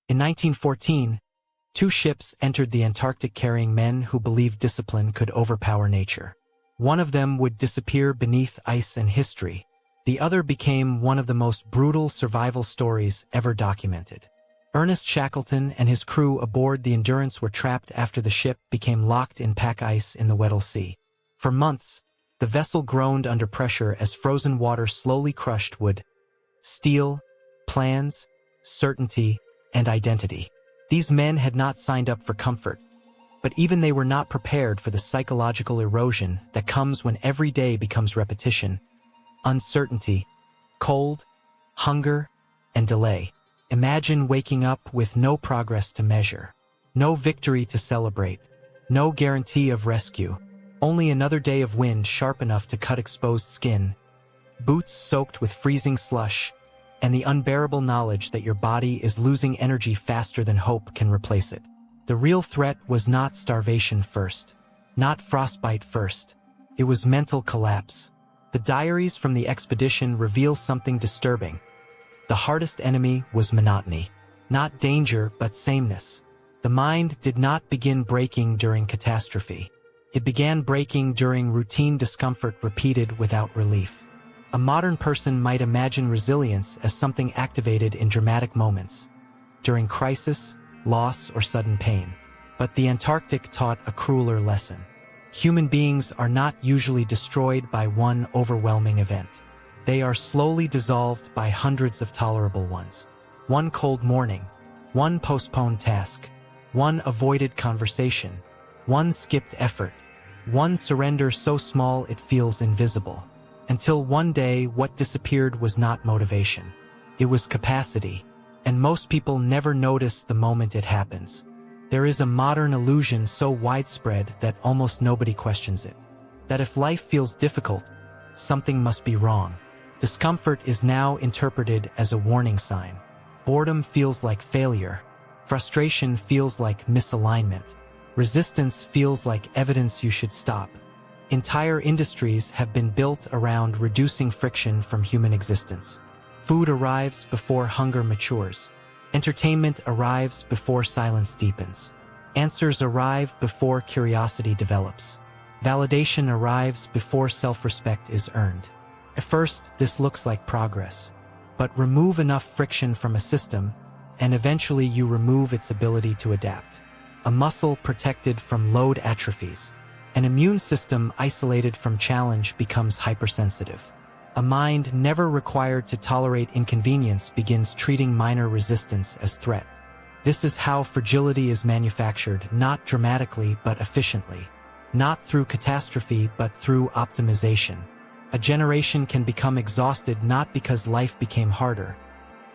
In 1914, two ships entered the Antarctic carrying men who believed discipline could overpower nature. One of them would disappear beneath ice and history. The other became one of the most brutal survival stories ever documented. Ernest Shackleton and his crew aboard the Endurance were trapped after the ship became locked in pack ice in the Weddell Sea. For months, the vessel groaned under pressure as frozen water slowly crushed wood, steel, plans, certainty, and identity. These men had not signed up for comfort, but even they were not prepared for the psychological erosion that comes when every day becomes repetition, uncertainty, cold, hunger, and delay. Imagine waking up with no progress to measure, no victory to celebrate, no guarantee of rescue, only another day of wind sharp enough to cut exposed skin, boots soaked with freezing slush, and the unbearable knowledge that your body is losing energy faster than hope can replace it. The real threat was not starvation first, not frostbite first. It was mental collapse. The diaries from the expedition reveal something disturbing. The hardest enemy was monotony. Not danger, but sameness. The mind did not begin breaking during catastrophe. It began breaking during routine discomfort repeated without relief. A modern person might imagine resilience as something activated in dramatic moments, during crisis, loss, or sudden pain. But the Antarctic taught a crueler lesson. Human beings are not usually destroyed by one overwhelming event. They are slowly dissolved by hundreds of tolerable ones. One cold morning, one postponed task, one avoided conversation, one skipped effort, one surrender so small it feels invisible. Until one day, what disappeared was not motivation. It was capacity, and most people never notice the moment it happens. There is a modern illusion so widespread that almost nobody questions it. That if life feels difficult, something must be wrong. Discomfort is now interpreted as a warning sign. Boredom feels like failure. Frustration feels like misalignment. Resistance feels like evidence you should stop. Entire industries have been built around reducing friction from human existence. Food arrives before hunger matures. Entertainment arrives before silence deepens. Answers arrive before curiosity develops. Validation arrives before self-respect is earned. At first, this looks like progress. But remove enough friction from a system, and eventually you remove its ability to adapt. A muscle protected from load atrophies. An immune system isolated from challenge becomes hypersensitive. A mind never required to tolerate inconvenience begins treating minor resistance as threat. This is how fragility is manufactured, not dramatically but efficiently. Not through catastrophe but through optimization. A generation can become exhausted not because life became harder,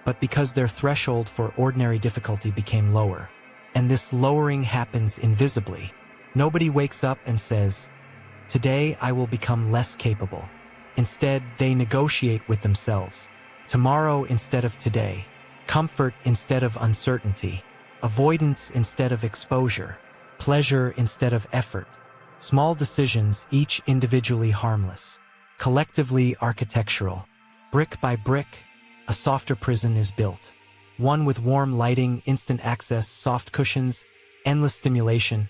but because their threshold for ordinary difficulty became lower. And this lowering happens invisibly. Nobody wakes up and says, "Today I will become less capable." Instead, they negotiate with themselves. Tomorrow instead of today. Comfort instead of uncertainty. Avoidance instead of exposure. Pleasure instead of effort. Small decisions, each individually harmless. Collectively architectural. Brick by brick, a softer prison is built. One with warm lighting, instant access, soft cushions, endless stimulation,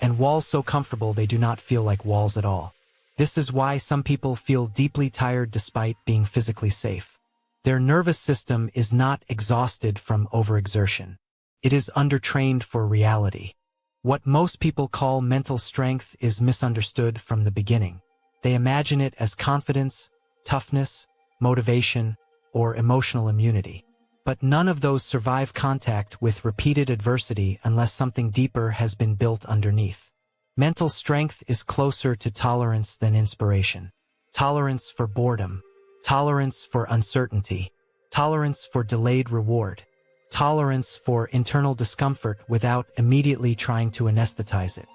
and walls so comfortable they do not feel like walls at all. This is why some people feel deeply tired despite being physically safe. Their nervous system is not exhausted from overexertion. It is undertrained for reality. What most people call mental strength is misunderstood from the beginning. They imagine it as confidence, toughness, motivation, or emotional immunity. But none of those survive contact with repeated adversity unless something deeper has been built underneath. Mental strength is closer to tolerance than inspiration. Tolerance for boredom. Tolerance for uncertainty. Tolerance for delayed reward. Tolerance for internal discomfort without immediately trying to anesthetize it.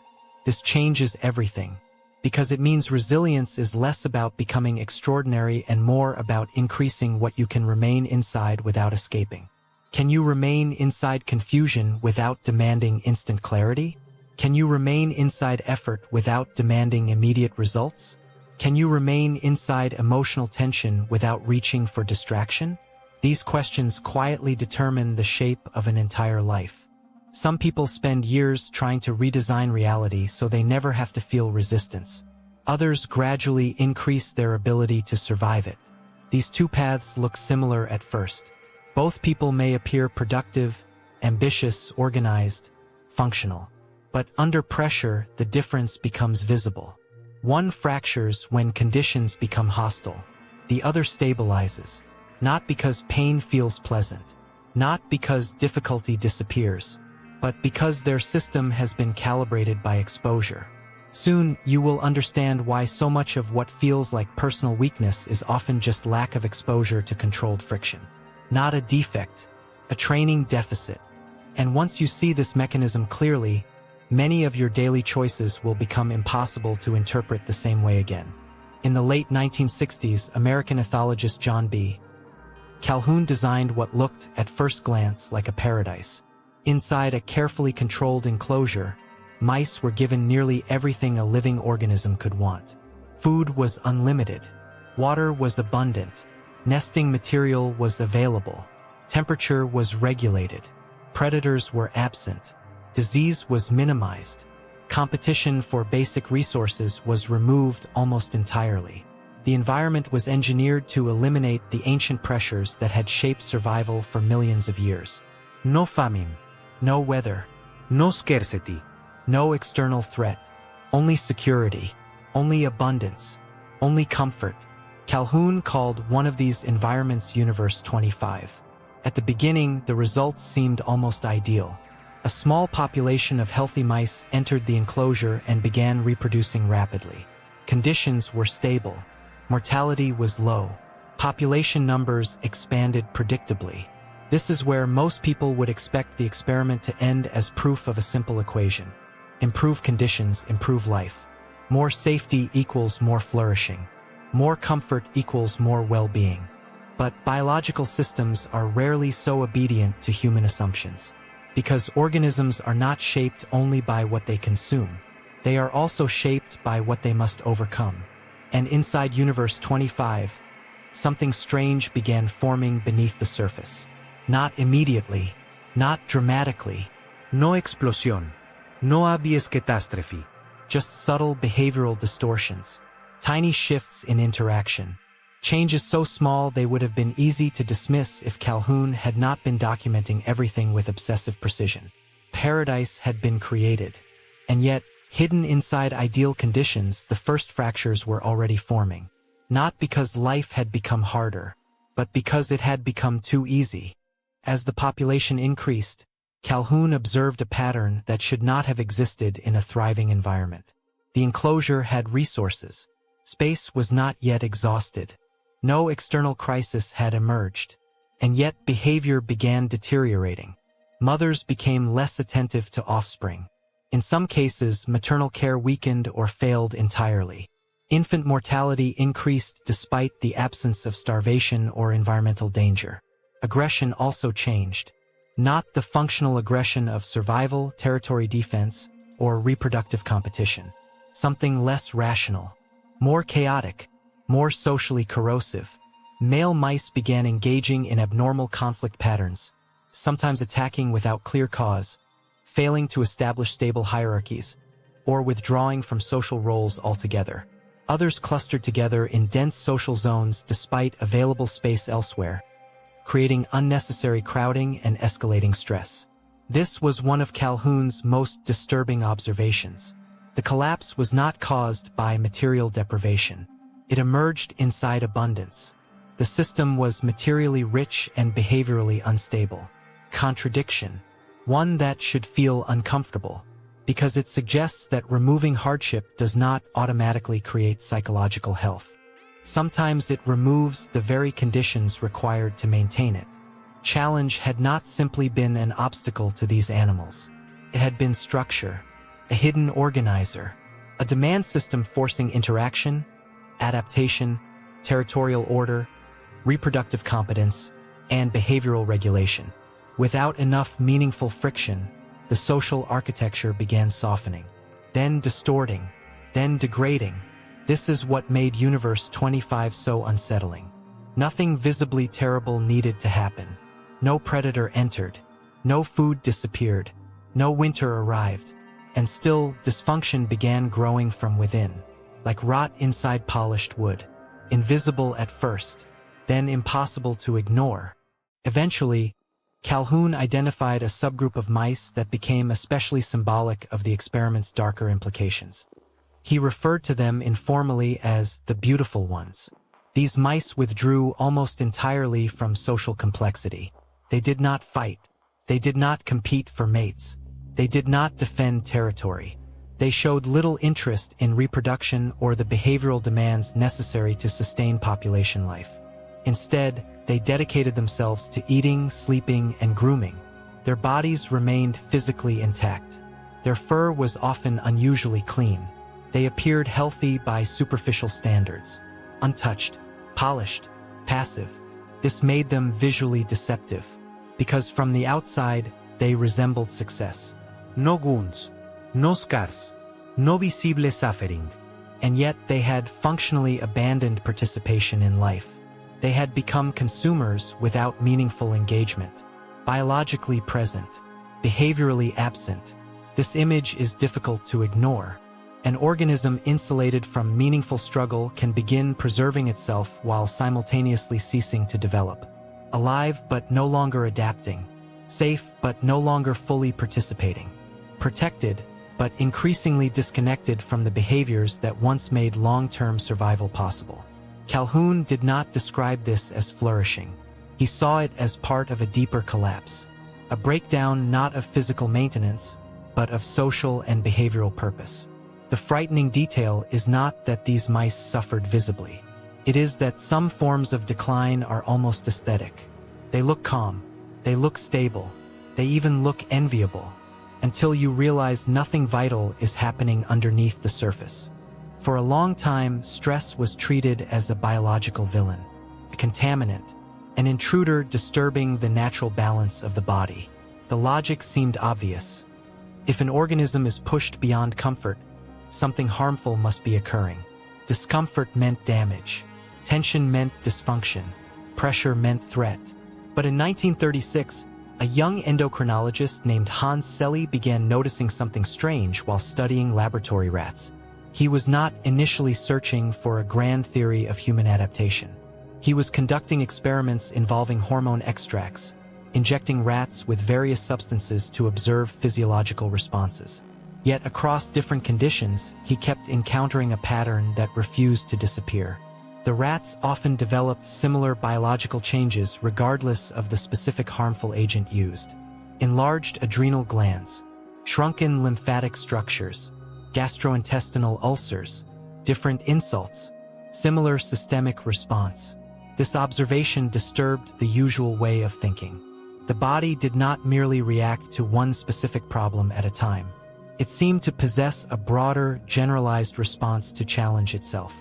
This changes everything, because it means resilience is less about becoming extraordinary and more about increasing what you can remain inside without escaping. Can you remain inside confusion without demanding instant clarity? Can you remain inside effort without demanding immediate results? Can you remain inside emotional tension without reaching for distraction? These questions quietly determine the shape of an entire life. Some people spend years trying to redesign reality so they never have to feel resistance. Others gradually increase their ability to survive it. These two paths look similar at first. Both people may appear productive, ambitious, organized, functional. But under pressure, the difference becomes visible. One fractures when conditions become hostile. The other stabilizes, not because pain feels pleasant, not because difficulty disappears, but because their system has been calibrated by exposure. Soon, you will understand why so much of what feels like personal weakness is often just lack of exposure to controlled friction. Not a defect, a training deficit. And once you see this mechanism clearly, many of your daily choices will become impossible to interpret the same way again. In the late 1960s, American ethologist John B. Calhoun designed what looked, at first glance, like a paradise. Inside a carefully controlled enclosure, mice were given nearly everything a living organism could want. Food was unlimited. Water was abundant. Nesting material was available. Temperature was regulated. Predators were absent. Disease was minimized. Competition for basic resources was removed almost entirely. The environment was engineered to eliminate the ancient pressures that had shaped survival for millions of years. No famine, no weather, no scarcity, no external threat, only security, only abundance, only comfort. Calhoun called one of these environments Universe 25. At the beginning, the results seemed almost ideal. A small population of healthy mice entered the enclosure and began reproducing rapidly. Conditions were stable. Mortality was low. Population numbers expanded predictably. This is where most people would expect the experiment to end as proof of a simple equation. Improve conditions, improve life. More safety equals more flourishing. More comfort equals more well-being. But biological systems are rarely so obedient to human assumptions. Because organisms are not shaped only by what they consume. They are also shaped by what they must overcome. And inside Universe 25, something strange began forming beneath the surface. Not immediately, not dramatically. No explosión. No habeas catastrophe. Just subtle behavioral distortions. Tiny shifts in interaction. Changes so small they would have been easy to dismiss if Calhoun had not been documenting everything with obsessive precision. Paradise had been created. And yet, hidden inside ideal conditions, the first fractures were already forming. Not because life had become harder, but because it had become too easy. As the population increased, Calhoun observed a pattern that should not have existed in a thriving environment. The enclosure had resources. Space was not yet exhausted. No external crisis had emerged. And yet behavior began deteriorating. Mothers became less attentive to offspring. In some cases, maternal care weakened or failed entirely. Infant mortality increased despite the absence of starvation or environmental danger. Aggression also changed. Not the functional aggression of survival, territory defense, or reproductive competition. Something less rational. More chaotic. More socially corrosive. Male mice began engaging in abnormal conflict patterns, sometimes attacking without clear cause, failing to establish stable hierarchies, or withdrawing from social roles altogether. Others clustered together in dense social zones despite available space elsewhere, creating unnecessary crowding and escalating stress. This was one of Calhoun's most disturbing observations. The collapse was not caused by material deprivation. It emerged inside abundance. The system was materially rich and behaviorally unstable. Contradiction. One that should feel uncomfortable, because it suggests that removing hardship does not automatically create psychological health. Sometimes it removes the very conditions required to maintain it. Challenge had not simply been an obstacle to these animals. It had been structure, a hidden organizer, a demand system forcing interaction, adaptation, territorial order, reproductive competence, and behavioral regulation. Without enough meaningful friction, the social architecture began softening, then distorting, then degrading. This is what made Universe 25 so unsettling. Nothing visibly terrible needed to happen. No predator entered. No food disappeared. No winter arrived. And still, dysfunction began growing from within, like rot inside polished wood. Invisible at first, then impossible to ignore. Eventually, Calhoun identified a subgroup of mice that became especially symbolic of the experiment's darker implications. He referred to them informally as the beautiful ones. These mice withdrew almost entirely from social complexity. They did not fight. They did not compete for mates. They did not defend territory. They showed little interest in reproduction or the behavioral demands necessary to sustain population life. Instead, they dedicated themselves to eating, sleeping, and grooming. Their bodies remained physically intact. Their fur was often unusually clean. They appeared healthy by superficial standards. Untouched, polished, passive. This made them visually deceptive, because from the outside, they resembled success. No wounds, no scars, no visible suffering. And yet they had functionally abandoned participation in life. They had become consumers without meaningful engagement, biologically present, behaviorally absent. This image is difficult to ignore. An organism insulated from meaningful struggle can begin preserving itself while simultaneously ceasing to develop. Alive but no longer adapting. Safe but no longer fully participating. Protected but increasingly disconnected from the behaviors that once made long-term survival possible. Calhoun did not describe this as flourishing. He saw it as part of a deeper collapse. A breakdown not of physical maintenance, but of social and behavioral purpose. The frightening detail is not that these mice suffered visibly. It is that some forms of decline are almost aesthetic. They look calm. They look stable. They even look enviable, until you realize nothing vital is happening underneath the surface. For a long time, stress was treated as a biological villain, a contaminant, an intruder disturbing the natural balance of the body. The logic seemed obvious. If an organism is pushed beyond comfort, something harmful must be occurring. Discomfort meant damage. Tension meant dysfunction. Pressure meant threat. But in 1936, a young endocrinologist named Hans Selye began noticing something strange while studying laboratory rats. He was not initially searching for a grand theory of human adaptation. He was conducting experiments involving hormone extracts, injecting rats with various substances to observe physiological responses. Yet across different conditions, he kept encountering a pattern that refused to disappear. The rats often developed similar biological changes regardless of the specific harmful agent used. Enlarged adrenal glands, shrunken lymphatic structures, gastrointestinal ulcers, different insults, similar systemic response. This observation disturbed the usual way of thinking. The body did not merely react to one specific problem at a time. It seemed to possess a broader, generalized response to challenge itself,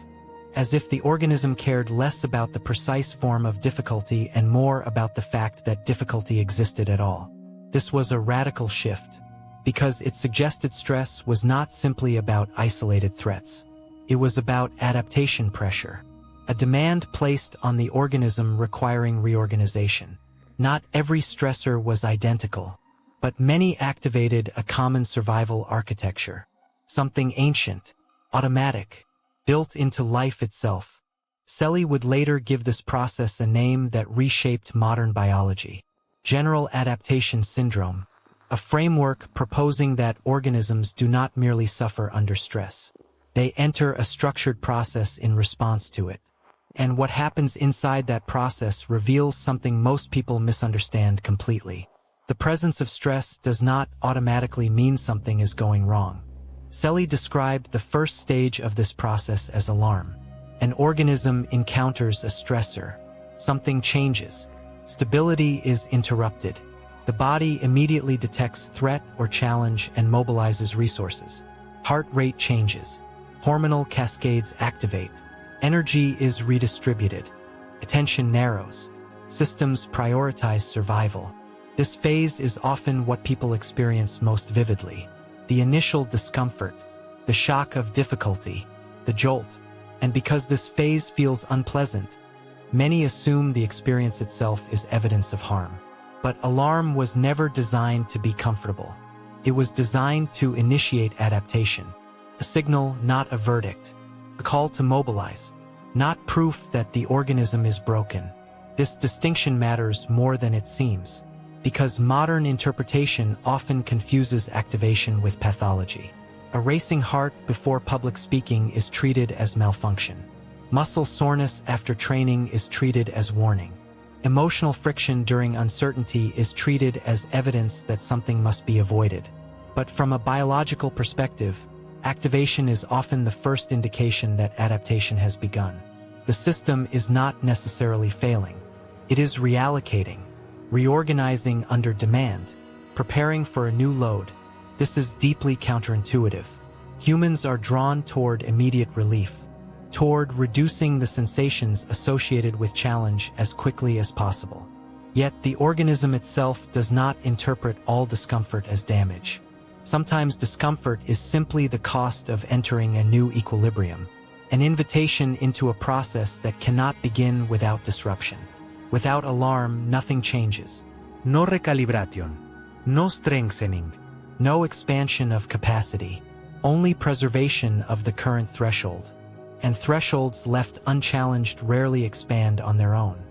as if the organism cared less about the precise form of difficulty and more about the fact that difficulty existed at all. This was a radical shift, because it suggested stress was not simply about isolated threats. It was about adaptation pressure, a demand placed on the organism requiring reorganization. Not every stressor was identical, but many activated a common survival architecture, something ancient, automatic, built into life itself. Selye would later give this process a name that reshaped modern biology: general adaptation syndrome, a framework proposing that organisms do not merely suffer under stress. They enter a structured process in response to it. And what happens inside that process reveals something most people misunderstand completely. The presence of stress does not automatically mean something is going wrong. Selye described the first stage of this process as alarm. An organism encounters a stressor. Something changes. Stability is interrupted. The body immediately detects threat or challenge and mobilizes resources. Heart rate changes. Hormonal cascades activate. Energy is redistributed. Attention narrows. Systems prioritize survival. This phase is often what people experience most vividly. The initial discomfort, the shock of difficulty, the jolt. And because this phase feels unpleasant, Many assume the experience itself is evidence of harm. But alarm was never designed to be comfortable. It was designed to initiate adaptation. A signal, not a verdict. A call to mobilize, not proof that the organism is broken. This distinction matters more than it seems, because modern interpretation often confuses activation with pathology. A racing heart before public speaking is treated as malfunction. Muscle soreness after training is treated as warning. Emotional friction during uncertainty is treated as evidence that something must be avoided. But from a biological perspective, activation is often the first indication that adaptation has begun. The system is not necessarily failing. It is reallocating, reorganizing under demand, preparing for a new load. This is deeply counterintuitive. Humans are drawn toward immediate relief, toward reducing the sensations associated with challenge as quickly as possible. Yet the organism itself does not interpret all discomfort as damage. Sometimes discomfort is simply the cost of entering a new equilibrium, an invitation into a process that cannot begin without disruption. Without alarm, nothing changes. No recalibration, no strengthening, no expansion of capacity, only preservation of the current threshold. And thresholds left unchallenged rarely expand on their own.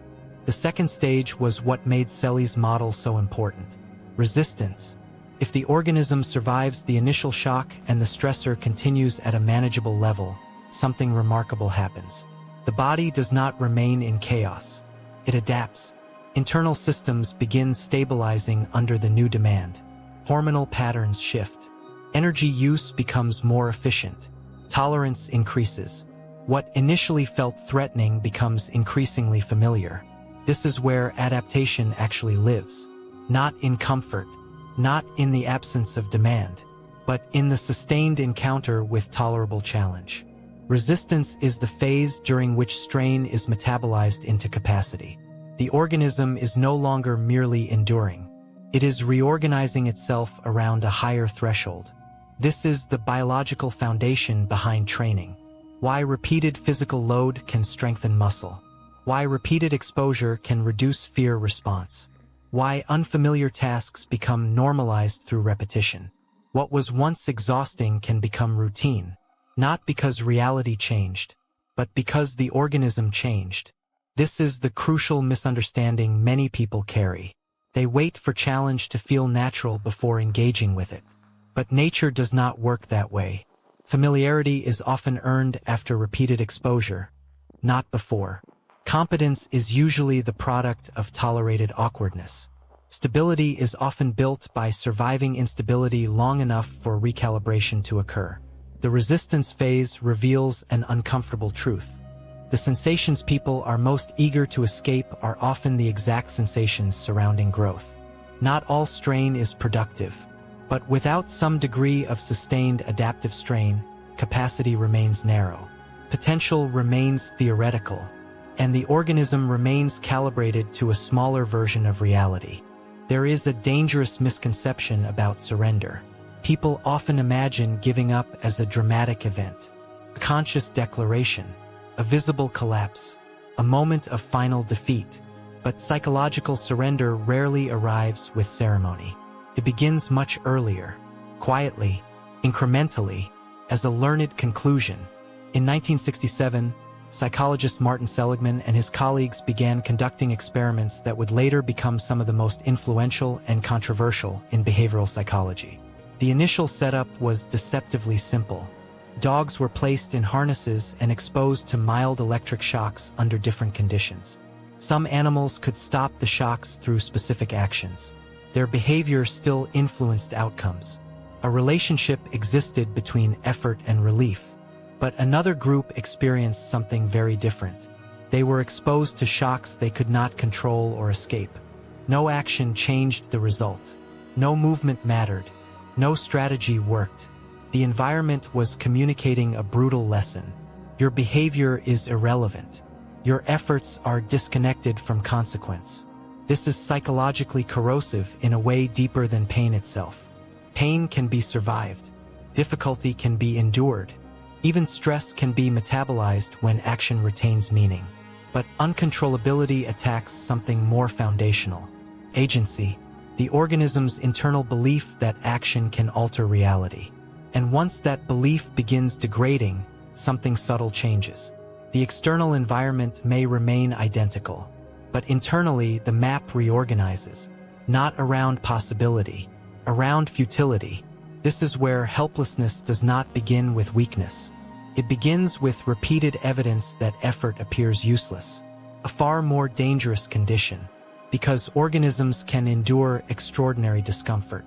The second stage was what made Selye's model so important: resistance. If the organism survives the initial shock and the stressor continues at a manageable level, something remarkable happens. The body does not remain in chaos. It adapts. Internal systems begin stabilizing under the new demand. Hormonal patterns shift. Energy use becomes more efficient. Tolerance increases. What initially felt threatening becomes increasingly familiar. This is where adaptation actually lives. Not in comfort, not in the absence of demand, but in the sustained encounter with tolerable challenge. Resistance is the phase during which strain is metabolized into capacity. The organism is no longer merely enduring. It is reorganizing itself around a higher threshold. This is the biological foundation behind training. Why repeated physical load can strengthen muscle. Why repeated exposure can reduce fear response. Why unfamiliar tasks become normalized through repetition. What was once exhausting can become routine, not because reality changed, but because the organism changed. This is the crucial misunderstanding many people carry. They wait for challenge to feel natural before engaging with it. But nature does not work that way. Familiarity is often earned after repeated exposure, not before. Competence is usually the product of tolerated awkwardness. Stability is often built by surviving instability long enough for recalibration to occur. The resistance phase reveals an uncomfortable truth. The sensations people are most eager to escape are often the exact sensations surrounding growth. Not all strain is productive, but without some degree of sustained adaptive strain, capacity remains narrow. Potential remains theoretical, and the organism remains calibrated to a smaller version of reality. There is a dangerous misconception about surrender. People often imagine giving up as a dramatic event, a conscious declaration, a visible collapse, a moment of final defeat. But psychological surrender rarely arrives with ceremony. It begins much earlier, quietly, incrementally, as a learned conclusion. In 1967, psychologist Martin Seligman and his colleagues began conducting experiments that would later become some of the most influential and controversial in behavioral psychology. The initial setup was deceptively simple. Dogs were placed in harnesses and exposed to mild electric shocks under different conditions. Some animals could stop the shocks through specific actions. Their behavior still influenced outcomes. A relationship existed between effort and relief. But another group experienced something very different. They were exposed to shocks they could not control or escape. No action changed the result. No movement mattered. No strategy worked. The environment was communicating a brutal lesson. Your behavior is irrelevant. Your efforts are disconnected from consequence. This is psychologically corrosive in a way deeper than pain itself. Pain can be survived. Difficulty can be endured. Even stress can be metabolized when action retains meaning. But uncontrollability attacks something more foundational: agency, the organism's internal belief that action can alter reality. And once that belief begins degrading, something subtle changes. The external environment may remain identical, but internally the map reorganizes, not around possibility, around futility. This is where helplessness does not begin with weakness. It begins with repeated evidence that effort appears useless, a far more dangerous condition, because organisms can endure extraordinary discomfort.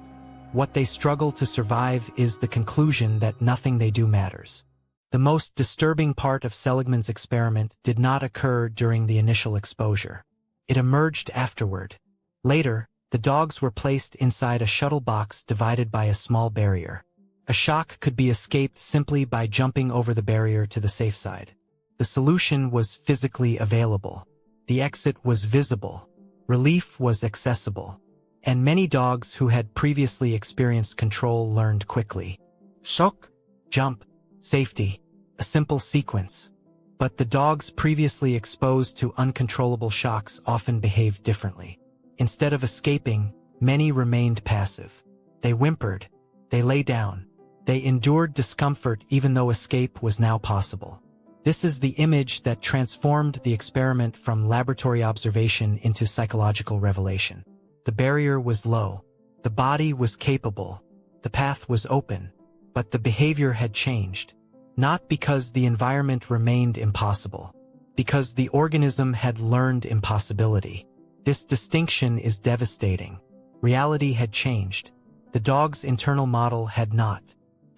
What they struggle to survive is the conclusion that nothing they do matters. The most disturbing part of Seligman's experiment did not occur during the initial exposure. It emerged afterward. Later, the dogs were placed inside a shuttle box divided by a small barrier. A shock could be escaped simply by jumping over the barrier to the safe side. The solution was physically available. The exit was visible. Relief was accessible. And many dogs who had previously experienced control learned quickly. Shock, jump, safety, a simple sequence. But the dogs previously exposed to uncontrollable shocks often behaved differently. Instead of escaping, many remained passive. They whimpered. They lay down. They endured discomfort even though escape was now possible. This is the image that transformed the experiment from laboratory observation into psychological revelation. The barrier was low. The body was capable. The path was open. But the behavior had changed. Not because the environment remained impossible, because the organism had learned impossibility. This distinction is devastating. Reality had changed. The dog's internal model had not.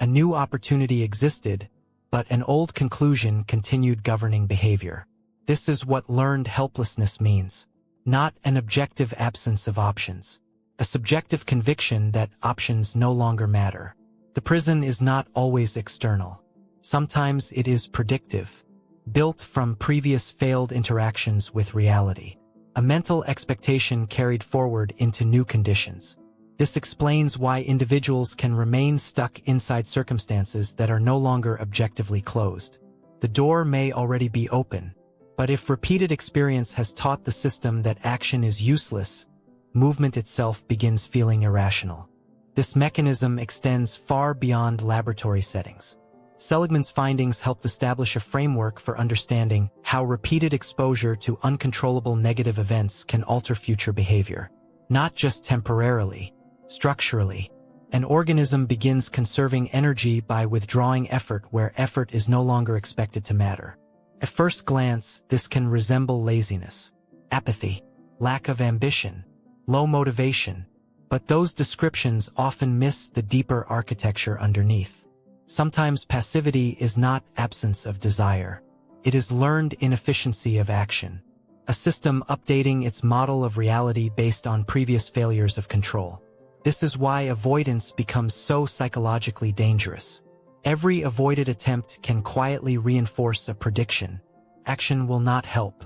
A new opportunity existed, but an old conclusion continued governing behavior. This is what learned helplessness means. Not an objective absence of options. A subjective conviction that options no longer matter. The prison is not always external. Sometimes it is predictive, built from previous failed interactions with reality. A mental expectation carried forward into new conditions. This explains why individuals can remain stuck inside circumstances that are no longer objectively closed. The door may already be open, but if repeated experience has taught the system that action is useless, movement itself begins feeling irrational. This mechanism extends far beyond laboratory settings. Seligman's findings helped establish a framework for understanding how repeated exposure to uncontrollable negative events can alter future behavior. Not just temporarily, structurally. An organism begins conserving energy by withdrawing effort where effort is no longer expected to matter. At first glance, this can resemble laziness, apathy, lack of ambition, low motivation, but those descriptions often miss the deeper architecture underneath. Sometimes passivity is not absence of desire. It is learned inefficiency of action. A system updating its model of reality based on previous failures of control. This is why avoidance becomes so psychologically dangerous. Every avoided attempt can quietly reinforce a prediction. Action will not help.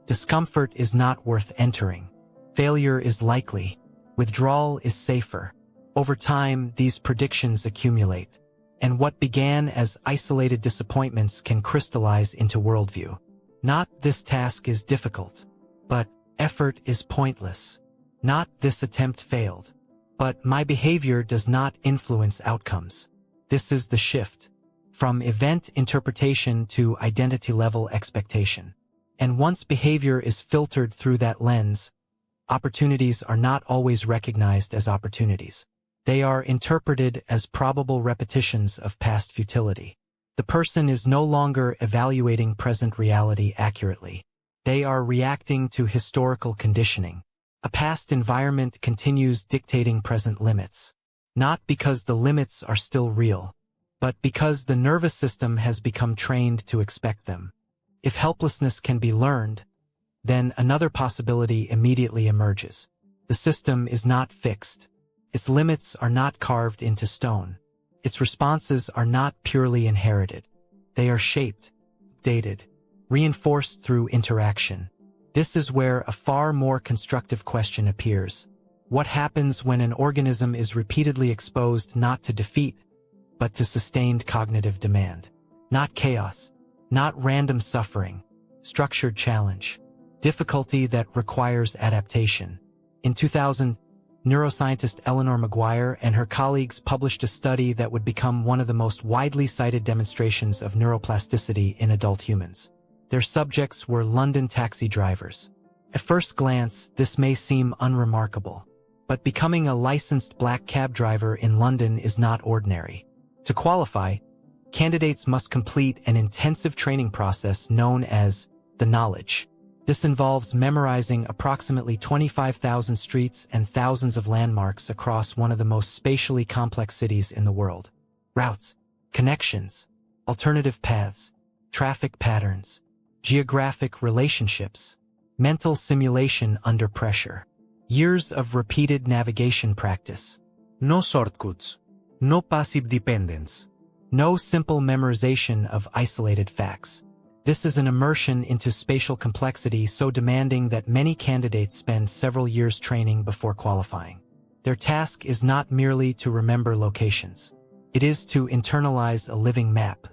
Discomfort is not worth entering. Failure is likely. Withdrawal is safer. Over time, these predictions accumulate. And what began as isolated disappointments can crystallize into worldview. Not this task is difficult, but effort is pointless. Not this attempt failed, but my behavior does not influence outcomes. This is the shift from event interpretation to identity-level expectation. And once behavior is filtered through that lens, opportunities are not always recognized as opportunities. They are interpreted as probable repetitions of past futility. The person is no longer evaluating present reality accurately. They are reacting to historical conditioning. A past environment continues dictating present limits. Not because the limits are still real, but because the nervous system has become trained to expect them. If helplessness can be learned, then another possibility immediately emerges. The system is not fixed. Its limits are not carved into stone. Its responses are not purely inherited. They are shaped, dated, reinforced through interaction. This is where a far more constructive question appears. What happens when an organism is repeatedly exposed not to defeat, but to sustained cognitive demand? Not chaos, not random suffering, structured challenge, difficulty that requires adaptation. In 2000, neuroscientist Eleanor Maguire and her colleagues published a study that would become one of the most widely cited demonstrations of neuroplasticity in adult humans. Their subjects were London taxi drivers. At first glance, this may seem unremarkable, but becoming a licensed black cab driver in London is not ordinary. To qualify, candidates must complete an intensive training process known as the knowledge. This involves memorizing approximately 25,000 streets and thousands of landmarks across one of the most spatially complex cities in the world. Routes, connections, alternative paths, traffic patterns, geographic relationships, mental simulation under pressure. Years of repeated navigation practice. No shortcuts. No passive dependence. No simple memorization of isolated facts. This is an immersion into spatial complexity so demanding that many candidates spend several years training before qualifying. Their task is not merely to remember locations. It is to internalize a living map,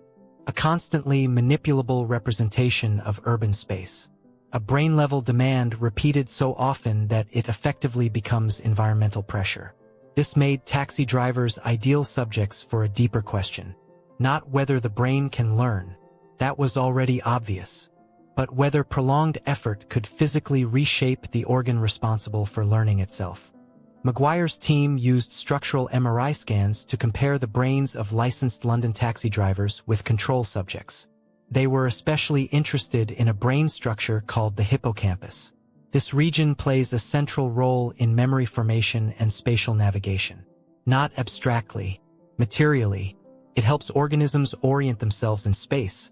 a constantly manipulable representation of urban space. A brain-level demand repeated so often that it effectively becomes environmental pressure. This made taxi drivers ideal subjects for a deeper question. Not whether the brain can learn, that was already obvious, but whether prolonged effort could physically reshape the organ responsible for learning itself. Maguire's team used structural MRI scans to compare the brains of licensed London taxi drivers with control subjects. They were especially interested in a brain structure called the hippocampus. This region plays a central role in memory formation and spatial navigation. Not abstractly, materially, it helps organisms orient themselves in space,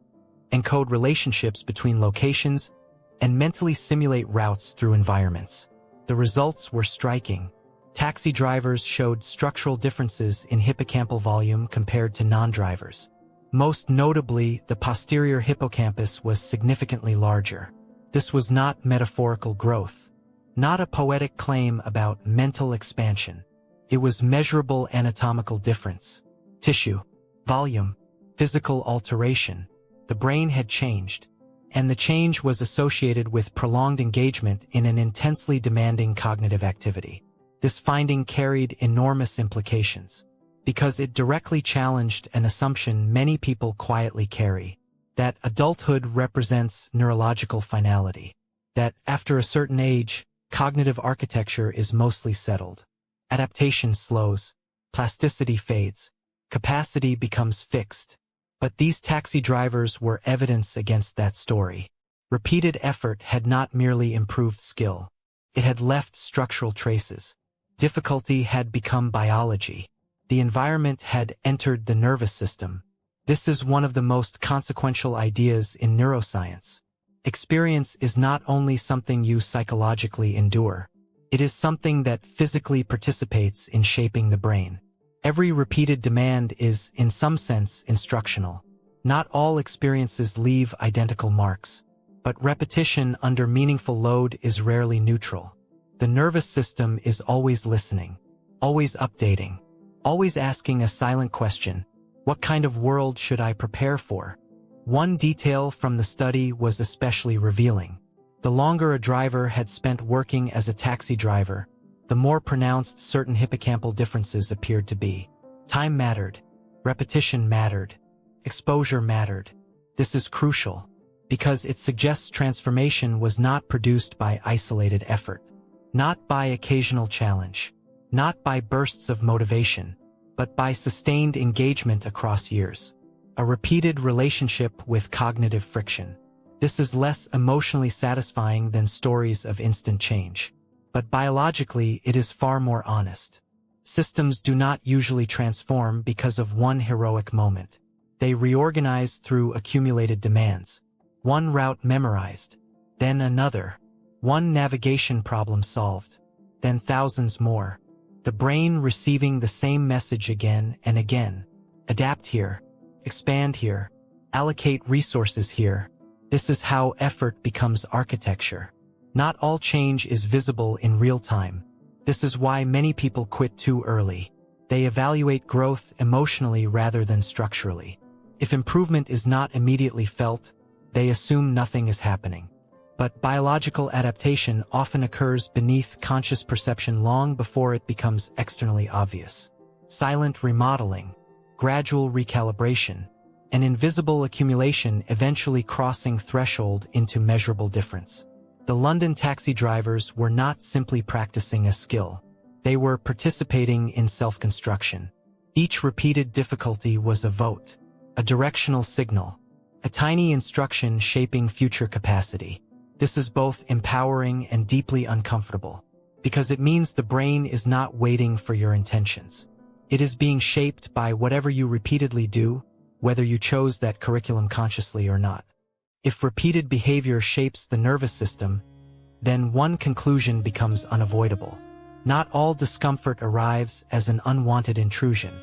encode relationships between locations, and mentally simulate routes through environments. The results were striking. Taxi drivers showed structural differences in hippocampal volume compared to non-drivers. Most notably, the posterior hippocampus was significantly larger. This was not metaphorical growth, not a poetic claim about mental expansion. It was measurable anatomical difference. Tissue, volume, physical alteration. The brain had changed, and the change was associated with prolonged engagement in an intensely demanding cognitive activity. This finding carried enormous implications, because it directly challenged an assumption many people quietly carry, that adulthood represents neurological finality, that after a certain age, cognitive architecture is mostly settled. Adaptation slows, plasticity fades, capacity becomes fixed. But these taxi drivers were evidence against that story. Repeated effort had not merely improved skill. It had left structural traces. Difficulty had become biology. The environment had entered the nervous system. This is one of the most consequential ideas in neuroscience. Experience is not only something you psychologically endure. It is something that physically participates in shaping the brain. Every repeated demand is, in some sense, instructional. Not all experiences leave identical marks, but repetition under meaningful load is rarely neutral. The nervous system is always listening, always updating, always asking a silent question: what kind of world should I prepare for? One detail from the study was especially revealing. The longer a driver had spent working as a taxi driver, the more pronounced certain hippocampal differences appeared to be. Time mattered, repetition mattered, exposure mattered. This is crucial, because it suggests transformation was not produced by isolated effort, not by occasional challenge, not by bursts of motivation, but by sustained engagement across years. A repeated relationship with cognitive friction. This is less emotionally satisfying than stories of instant change. But biologically, it is far more honest. Systems do not usually transform because of one heroic moment. They reorganize through accumulated demands. One route memorized, then another. One navigation problem solved, then thousands more. The brain receiving the same message again and again. Adapt here, expand here, allocate resources here. This is how effort becomes architecture. Not all change is visible in real time. This is why many people quit too early. They evaluate growth emotionally rather than structurally. If improvement is not immediately felt, They assume nothing is happening. But biological adaptation often occurs beneath conscious perception long before it becomes externally obvious. Silent remodeling, gradual recalibration, an invisible accumulation eventually crossing threshold into measurable difference. The London taxi drivers were not simply practicing a skill. They were participating in self-construction. Each repeated difficulty was a vote, a directional signal, a tiny instruction shaping future capacity. This is both empowering and deeply uncomfortable, because it means the brain is not waiting for your intentions. It is being shaped by whatever you repeatedly do, whether you chose that curriculum consciously or not. If repeated behavior shapes the nervous system, then one conclusion becomes unavoidable. Not all discomfort arrives as an unwanted intrusion.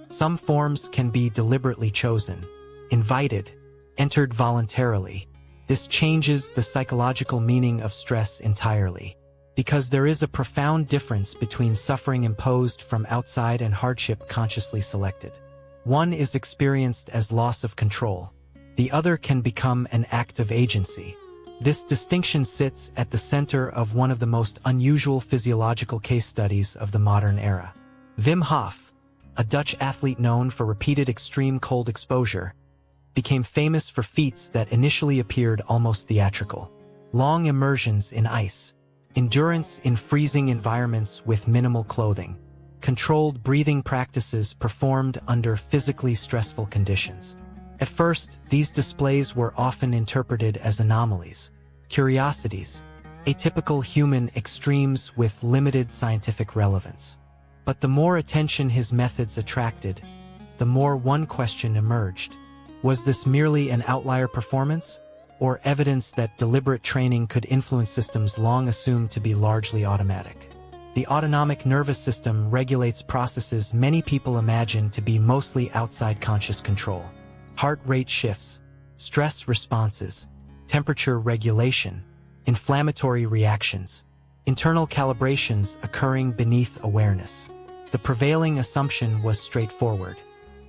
Some forms can be deliberately chosen, invited, entered voluntarily. This changes the psychological meaning of stress entirely, because there is a profound difference between suffering imposed from outside and hardship consciously selected. One is experienced as loss of control. The other can become an act of agency. This distinction sits at the center of one of the most unusual physiological case studies of the modern era. Wim Hof, a Dutch athlete known for repeated extreme cold exposure, became famous for feats that initially appeared almost theatrical. Long immersions in ice, endurance in freezing environments with minimal clothing, controlled breathing practices performed under physically stressful conditions. At first, these displays were often interpreted as anomalies, curiosities, atypical human extremes with limited scientific relevance. But the more attention his methods attracted, the more one question emerged. Was this merely an outlier performance, or evidence that deliberate training could influence systems long assumed to be largely automatic? The autonomic nervous system regulates processes many people imagine to be mostly outside conscious control. Heart rate shifts, stress responses, temperature regulation, inflammatory reactions, internal calibrations occurring beneath awareness. The prevailing assumption was straightforward.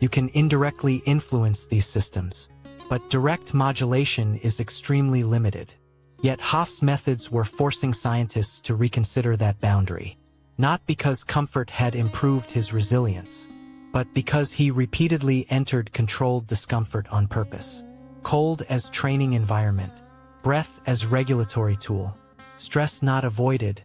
You can indirectly influence these systems, but direct modulation is extremely limited. Yet Hof's methods were forcing scientists to reconsider that boundary, not because comfort had improved his resilience, but because he repeatedly entered controlled discomfort on purpose. Cold as training environment, breath as regulatory tool, stress not avoided,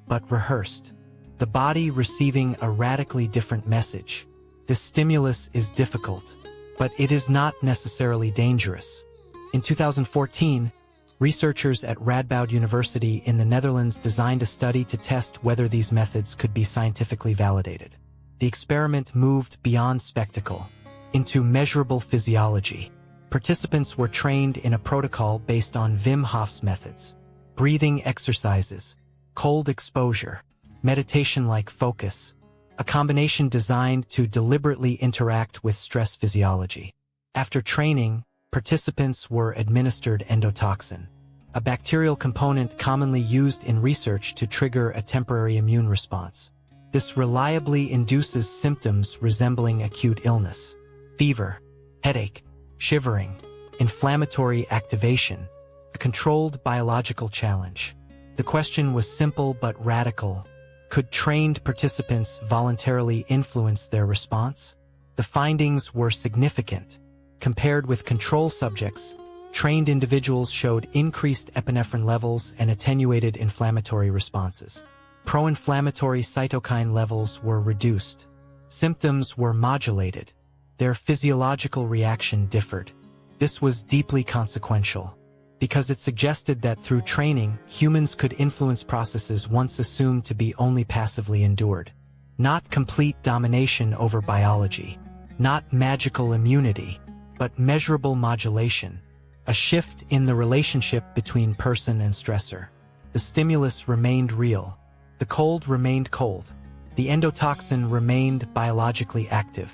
but rehearsed. The body receiving a radically different message. This stimulus is difficult, but it is not necessarily dangerous. In 2014, researchers at Radboud University in the Netherlands designed a study to test whether these methods could be scientifically validated. The experiment moved beyond spectacle into measurable physiology. Participants were trained in a protocol based on Wim Hof's methods: breathing exercises, cold exposure, meditation-like focus, a combination designed to deliberately interact with stress physiology. After training, participants were administered endotoxin, a bacterial component commonly used in research to trigger a temporary immune response. This reliably induces symptoms resembling acute illness: fever, headache, shivering, inflammatory activation, a controlled biological challenge. The question was simple but radical. Could trained participants voluntarily influence their response? The findings were significant. Compared with control subjects, trained individuals showed increased epinephrine levels and attenuated inflammatory responses. Pro-inflammatory cytokine levels were reduced. Symptoms were modulated. Their physiological reaction differed. This was deeply consequential, because it suggested that through training, humans could influence processes once assumed to be only passively endured. Not complete domination over biology, not magical immunity, but measurable modulation, a shift in the relationship between person and stressor. The stimulus remained real. The cold remained cold. The endotoxin remained biologically active.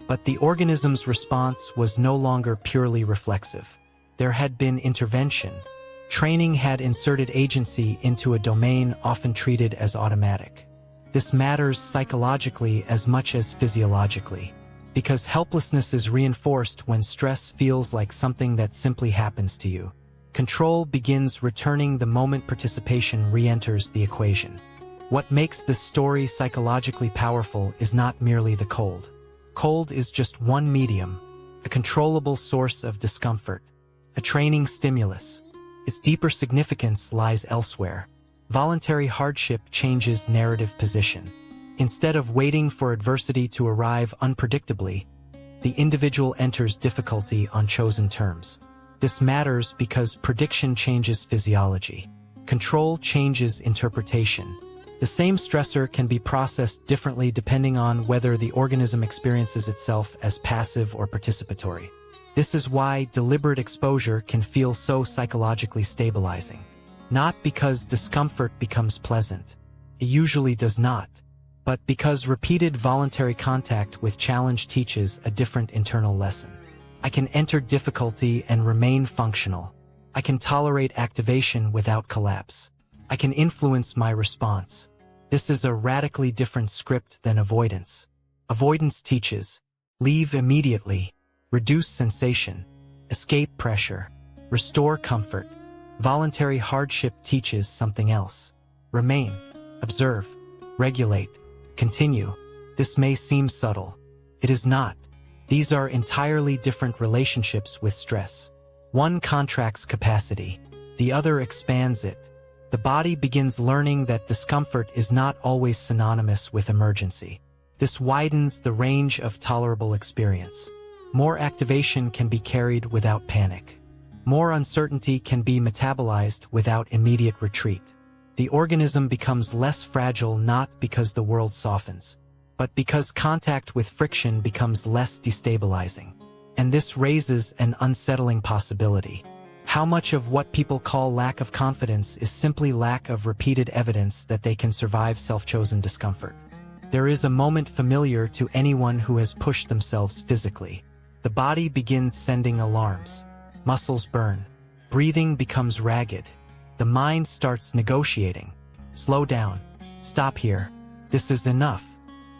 But the organism's response was no longer purely reflexive. There had been intervention. Training had inserted agency into a domain often treated as automatic. This matters psychologically as much as physiologically. Because helplessness is reinforced when stress feels like something that simply happens to you. Control begins returning the moment participation re-enters the equation. What makes this story psychologically powerful is not merely the cold. Cold is just one medium, a controllable source of discomfort, a training stimulus. Its deeper significance lies elsewhere. Voluntary hardship changes narrative position. Instead of waiting for adversity to arrive unpredictably, the individual enters difficulty on chosen terms. This matters because prediction changes physiology. Control changes interpretation. The same stressor can be processed differently depending on whether the organism experiences itself as passive or participatory. This is why deliberate exposure can feel so psychologically stabilizing. Not because discomfort becomes pleasant. It usually does not. But because repeated voluntary contact with challenge teaches a different internal lesson. I can enter difficulty and remain functional. I can tolerate activation without collapse. I can influence my response. This is a radically different script than avoidance. Avoidance teaches, leave immediately, reduce sensation, escape pressure, restore comfort. Voluntary hardship teaches something else. Remain, observe, regulate, continue. This may seem subtle. It is not. These are entirely different relationships with stress. One contracts capacity, the other expands it. The body begins learning that discomfort is not always synonymous with emergency. This widens the range of tolerable experience. More activation can be carried without panic. More uncertainty can be metabolized without immediate retreat. The organism becomes less fragile not because the world softens, but because contact with friction becomes less destabilizing. And this raises an unsettling possibility. How much of what people call lack of confidence is simply lack of repeated evidence that they can survive self-chosen discomfort? There is a moment familiar to anyone who has pushed themselves physically. The body begins sending alarms. Muscles burn. Breathing becomes ragged. The mind starts negotiating. Slow down. Stop here. This is enough.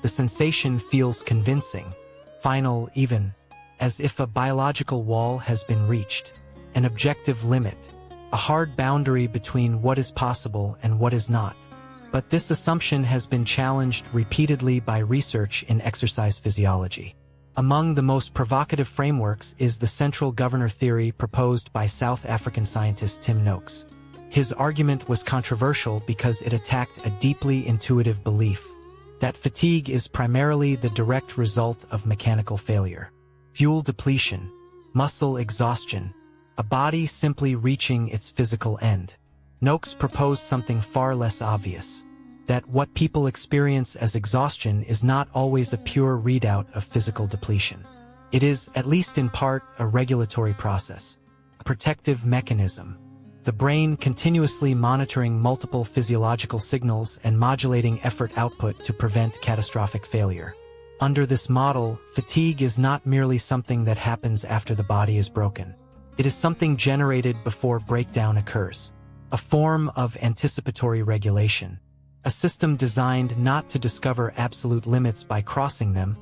The sensation feels convincing, final even, as if a biological wall has been reached. An objective limit, a hard boundary between what is possible and what is not. But this assumption has been challenged repeatedly by research in exercise physiology. Among the most provocative frameworks is the central governor theory proposed by South African scientist Tim Noakes. His argument was controversial because it attacked a deeply intuitive belief that fatigue is primarily the direct result of mechanical failure, fuel depletion, muscle exhaustion, a body simply reaching its physical end. Noakes proposed something far less obvious, that what people experience as exhaustion is not always a pure readout of physical depletion. It is, at least in part, a regulatory process, a protective mechanism, the brain continuously monitoring multiple physiological signals and modulating effort output to prevent catastrophic failure. Under this model, fatigue is not merely something that happens after the body is broken. It is something generated before breakdown occurs, a form of anticipatory regulation, a system designed not to discover absolute limits by crossing them,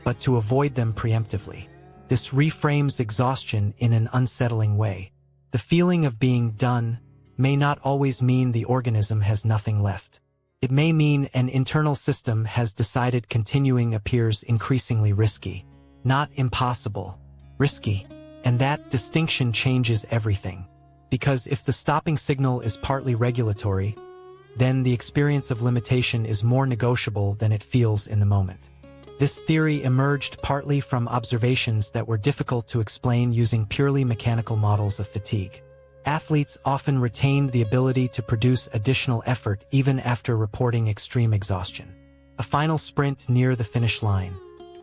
but to avoid them preemptively. This reframes exhaustion in an unsettling way. The feeling of being done may not always mean the organism has nothing left. It may mean an internal system has decided continuing appears increasingly risky, not impossible, risky. And that distinction changes everything. Because if the stopping signal is partly regulatory, then the experience of limitation is more negotiable than it feels in the moment. This theory emerged partly from observations that were difficult to explain using purely mechanical models of fatigue. Athletes often retained the ability to produce additional effort even after reporting extreme exhaustion. A final sprint near the finish line.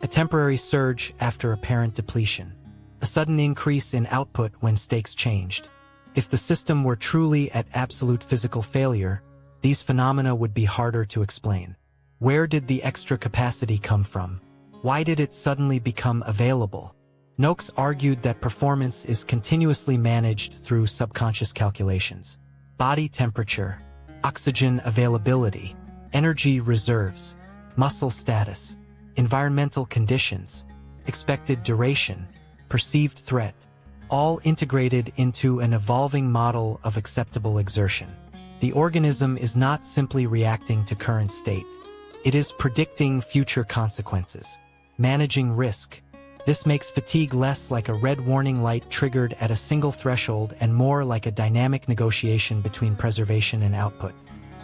A temporary surge after apparent depletion. A sudden increase in output when stakes changed. If the system were truly at absolute physical failure, these phenomena would be harder to explain. Where did the extra capacity come from? Why did it suddenly become available? Noakes argued that performance is continuously managed through subconscious calculations. Body temperature, oxygen availability, energy reserves, muscle status, environmental conditions. expected duration, perceived threat, all integrated into an evolving model of acceptable exertion. The organism is not simply reacting to current state. It is predicting future consequences, managing risk. This makes fatigue less like a red warning light triggered at a single threshold and more like a dynamic negotiation between preservation and output.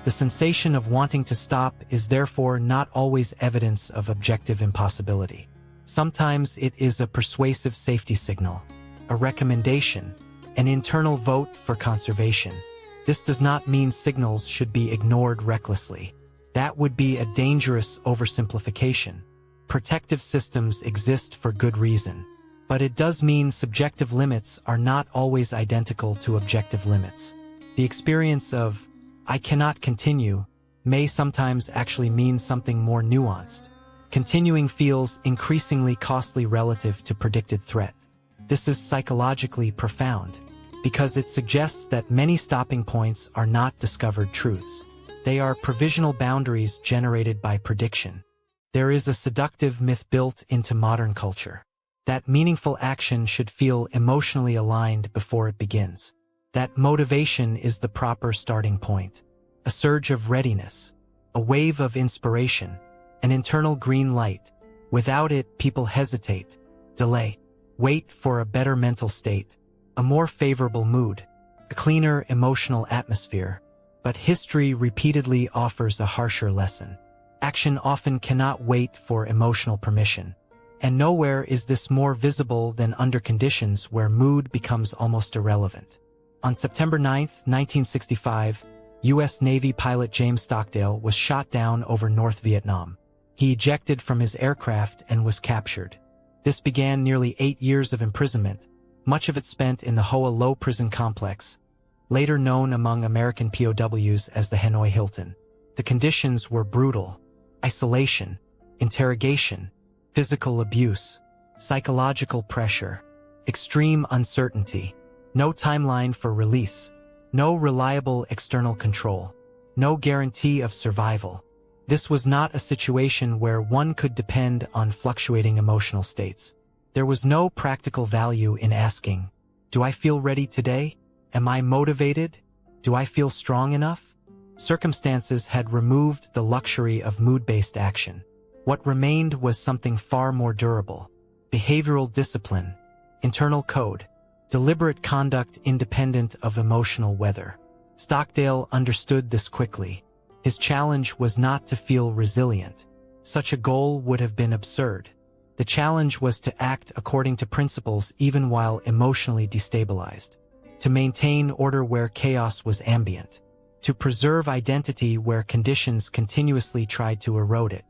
The sensation of wanting to stop is therefore not always evidence of objective impossibility. Sometimes it is a persuasive safety signal, a recommendation, an internal vote for conservation. This does not mean signals should be ignored recklessly. That would be a dangerous oversimplification. Protective systems exist for good reason. But it does mean subjective limits are not always identical to objective limits. The experience of, "I cannot continue," may sometimes actually mean something more nuanced. Continuing feels increasingly costly relative to predicted threat. This is psychologically profound, because it suggests that many stopping points are not discovered truths. They are provisional boundaries generated by prediction. There is a seductive myth built into modern culture, that meaningful action should feel emotionally aligned before it begins. That motivation is the proper starting point. A surge of readiness, a wave of inspiration, an internal green light. Without it, people hesitate, delay, wait for a better mental state, a more favorable mood, a cleaner emotional atmosphere. But history repeatedly offers a harsher lesson. Action often cannot wait for emotional permission. And nowhere is this more visible than under conditions where mood becomes almost irrelevant. On September 9, 1965, U.S. Navy pilot James Stockdale was shot down over North Vietnam. He ejected from his aircraft and was captured. This began nearly 8 years of imprisonment, much of it spent in the Hoa Lo prison complex, later known among American POWs as the Hanoi Hilton. The conditions were brutal. Isolation, interrogation, physical abuse, psychological pressure, extreme uncertainty, no timeline for release, no reliable external control, no guarantee of survival. This was not a situation where one could depend on fluctuating emotional states. There was no practical value in asking, "Do I feel ready today? Am I motivated? Do I feel strong enough?" Circumstances had removed the luxury of mood-based action. What remained was something far more durable: behavioral discipline, internal code, deliberate conduct independent of emotional weather. Stockdale understood this quickly. His challenge was not to feel resilient. Such a goal would have been absurd. The challenge was to act according to principles even while emotionally destabilized, to maintain order where chaos was ambient, to preserve identity where conditions continuously tried to erode it.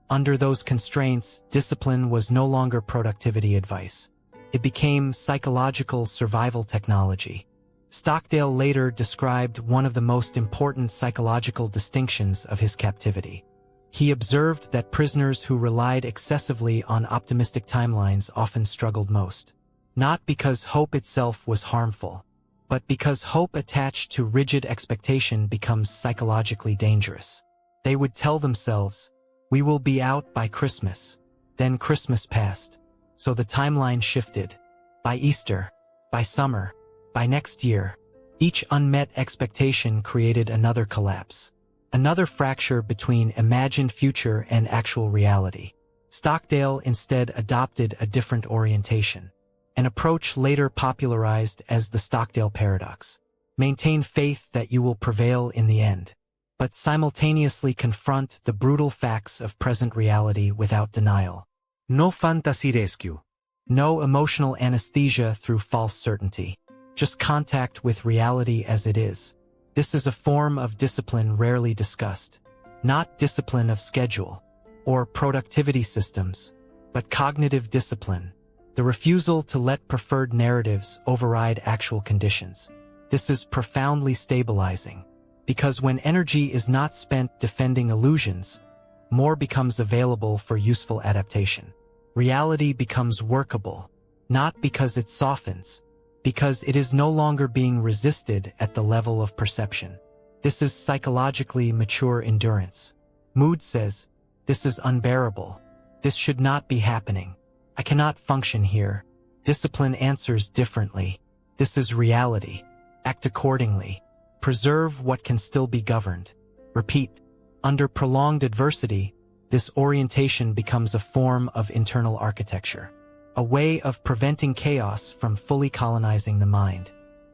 Under those constraints, discipline was no longer productivity advice. It became psychological survival technology. Stockdale later described one of the most important psychological distinctions of his captivity. He observed that prisoners who relied excessively on optimistic timelines often struggled most. Not because hope itself was harmful, but because hope attached to rigid expectation becomes psychologically dangerous. They would tell themselves, "We will be out by Christmas." Then Christmas passed, so the timeline shifted. By Easter, by summer, by next year. Each unmet expectation created another collapse, another fracture between imagined future and actual reality. Stockdale instead adopted a different orientation, an approach later popularized as the Stockdale paradox. Maintain faith that you will prevail in the end, but simultaneously confront the brutal facts of present reality without denial. No fantasy rescue. No emotional anesthesia through false certainty. Just contact with reality as it is. This is a form of discipline rarely discussed. Not discipline of schedule or productivity systems, but cognitive discipline. The refusal to let preferred narratives override actual conditions. This is profoundly stabilizing, because when energy is not spent defending illusions, more becomes available for useful adaptation. Reality becomes workable, not because it softens, because it is no longer being resisted at the level of perception. This is psychologically mature endurance. Mood says, "This is unbearable. This should not be happening." I cannot function here. Discipline answers differently. This is reality. Act accordingly. Preserve what can still be governed. Repeat. Under prolonged adversity, this orientation becomes a form of internal architecture, a way of preventing chaos from fully colonizing the mind.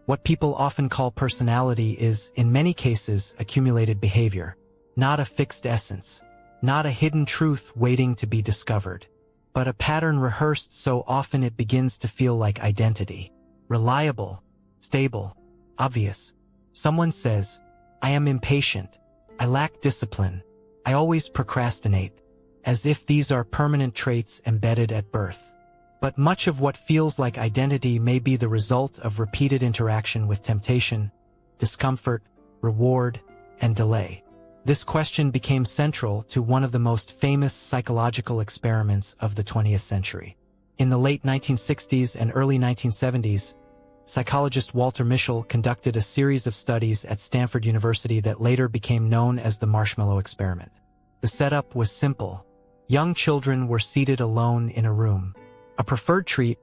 What people often call personality is, in many cases, accumulated behavior, not a fixed essence, not a hidden truth waiting to be discovered, but a pattern rehearsed so often it begins to feel like identity. Reliable, stable, obvious. Someone says, I am impatient, I lack discipline, I always procrastinate, as if these are permanent traits embedded at birth. But much of what feels like identity may be the result of repeated interaction with temptation, discomfort, reward, and delay. This question became central to one of the most famous psychological experiments of the 20th century. In the late 1960s and early 1970s, psychologist Walter Mischel conducted a series of studies at Stanford University that later became known as the marshmallow experiment. The setup was simple. Young children were seated alone in a room. A preferred treat,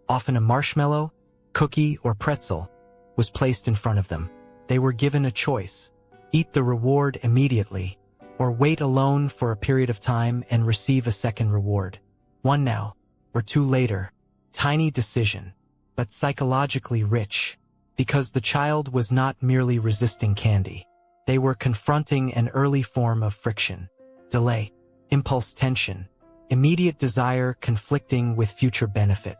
often a marshmallow, cookie, or pretzel, was placed in front of them. They were given a choice: eat the reward immediately, or wait alone for a period of time and receive a second reward. One now, or two later. Tiny decision, but psychologically rich, because the child was not merely resisting candy. They were confronting an early form of friction, delay, impulse tension, immediate desire conflicting with future benefit,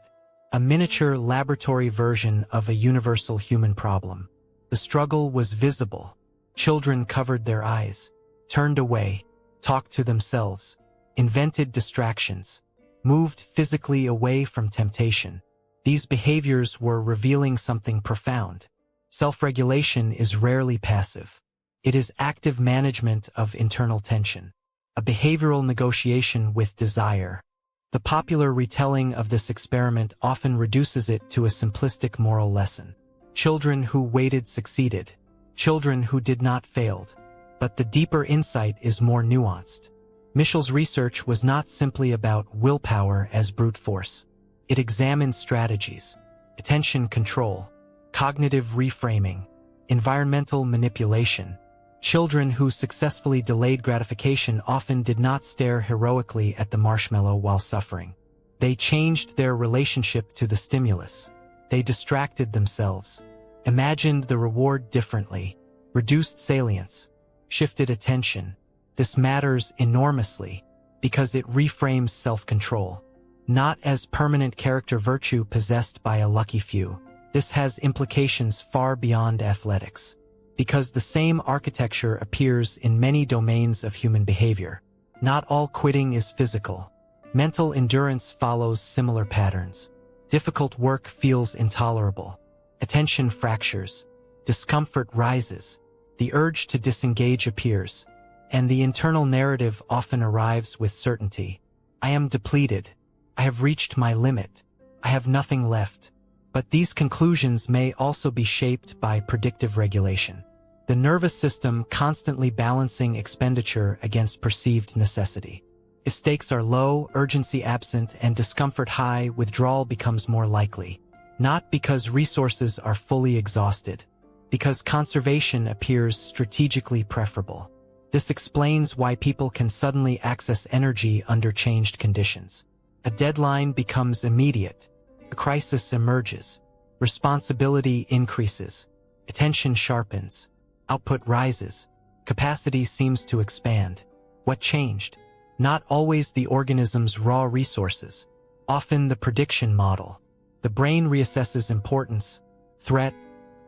a miniature laboratory version of a universal human problem. The struggle was visible. Children covered their eyes, turned away, talked to themselves, invented distractions, moved physically away from temptation. These behaviors were revealing something profound. Self-regulation is rarely passive. It is active management of internal tension, a behavioral negotiation with desire. The popular retelling of this experiment often reduces it to a simplistic moral lesson. Children who waited succeeded. Children who did not failed. But the deeper insight is more nuanced. Mischel's research was not simply about willpower as brute force. It examined strategies, attention control, cognitive reframing, environmental manipulation. Children who successfully delayed gratification often did not stare heroically at the marshmallow while suffering. They changed their relationship to the stimulus. They distracted themselves, imagined the reward differently, reduced salience, shifted attention. This matters enormously because it reframes self-control, not as permanent character virtue possessed by a lucky few. This has implications far beyond athletics, because the same architecture appears in many domains of human behavior. Not all quitting is physical. Mental endurance follows similar patterns. Difficult work feels intolerable. Attention fractures. Discomfort rises. The urge to disengage appears. And the internal narrative often arrives with certainty. I am depleted. I have reached my limit. I have nothing left. But these conclusions may also be shaped by predictive regulation, the nervous system constantly balancing expenditure against perceived necessity. If stakes are low, urgency absent, and discomfort high, withdrawal becomes more likely. Not because resources are fully exhausted, because conservation appears strategically preferable. This explains why people can suddenly access energy under changed conditions. A deadline becomes immediate. A crisis emerges. Responsibility increases. Attention sharpens. Output rises. Capacity seems to expand. What changed? Not always the organism's raw resources. Often the prediction model. The brain reassesses importance, threat,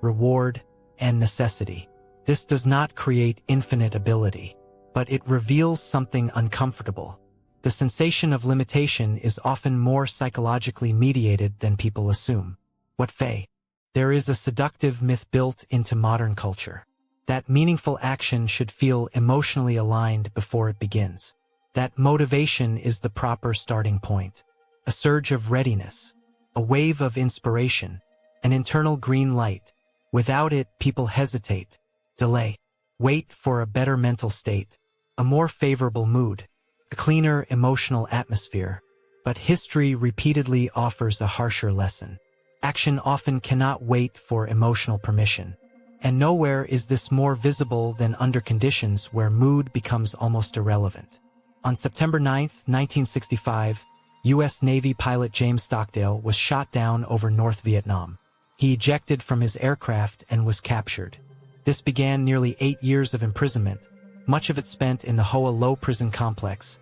reward, and necessity. This does not create infinite ability, but it reveals something uncomfortable. The sensation of limitation is often more psychologically mediated than people assume. What fey? There is a seductive myth built into modern culture. That meaningful action should feel emotionally aligned before it begins. That motivation is the proper starting point. A surge of readiness, a wave of inspiration, an internal green light. Without it, people hesitate, delay, wait for a better mental state, a more favorable mood, a cleaner emotional atmosphere. But history repeatedly offers a harsher lesson. Action often cannot wait for emotional permission. And nowhere is this more visible than under conditions where mood becomes almost irrelevant. On September 9, 1965, U.S. Navy pilot James Stockdale was shot down over North Vietnam. He ejected from his aircraft and was captured. This began nearly 8 years of imprisonment, much of it spent in the Hoa Lo prison complex,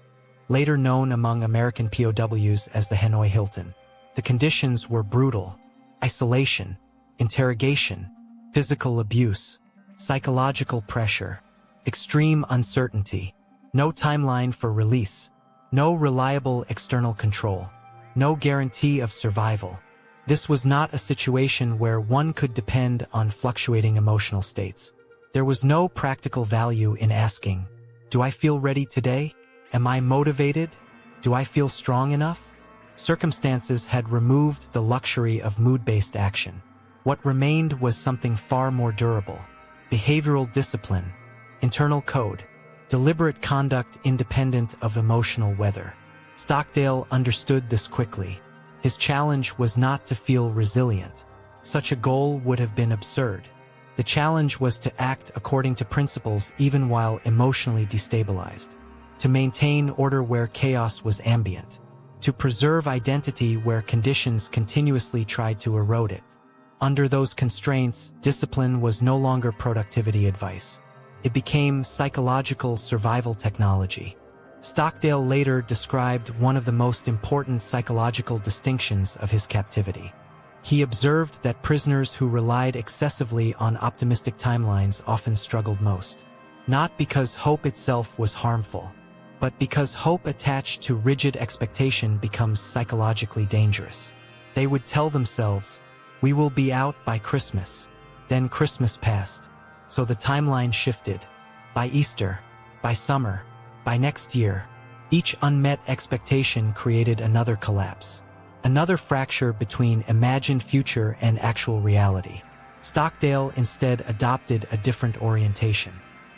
later known among American POWs as the Hanoi Hilton. The conditions were brutal: isolation, interrogation, physical abuse, psychological pressure, extreme uncertainty, no timeline for release, no reliable external control, no guarantee of survival. This was not a situation where one could depend on fluctuating emotional states. There was no practical value in asking, "Do I feel ready today? Am I motivated? Do I feel strong enough?" Circumstances had removed the luxury of mood-based action. What remained was something far more durable: behavioral discipline, internal code, deliberate conduct independent of emotional weather. Stockdale understood this quickly. His challenge was not to feel resilient. Such a goal would have been absurd. The challenge was to act according to principles even while emotionally destabilized, to maintain order where chaos was ambient, to preserve identity where conditions continuously tried to erode it. Under those constraints, discipline was no longer productivity advice. It became psychological survival technology. Stockdale later described one of the most important psychological distinctions of his captivity. He observed that prisoners who relied excessively on optimistic timelines often struggled most. Not because hope itself was harmful, but because hope attached to rigid expectation becomes psychologically dangerous. They would tell themselves, "We will be out by Christmas." Then Christmas passed, so the timeline shifted. By Easter, by summer, by next year, each unmet expectation created another collapse, another fracture between imagined future and actual reality. Stockdale instead adopted a different orientation,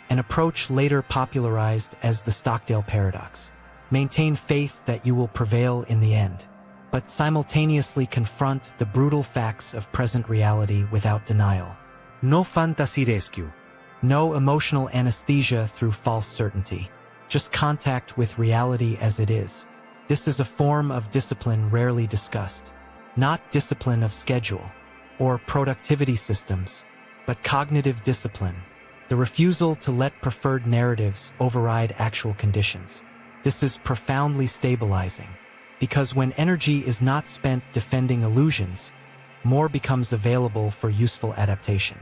an approach later popularized as the Stockdale paradox. Maintain faith that you will prevail in the end, but simultaneously confront the brutal facts of present reality without denial. No fantasy rescue. No emotional anesthesia through false certainty. Just contact with reality as it is. This is a form of discipline rarely discussed. Not discipline of schedule or productivity systems, but cognitive discipline. The refusal to let preferred narratives override actual conditions. This is profoundly stabilizing, because when energy is not spent defending illusions, more becomes available for useful adaptation.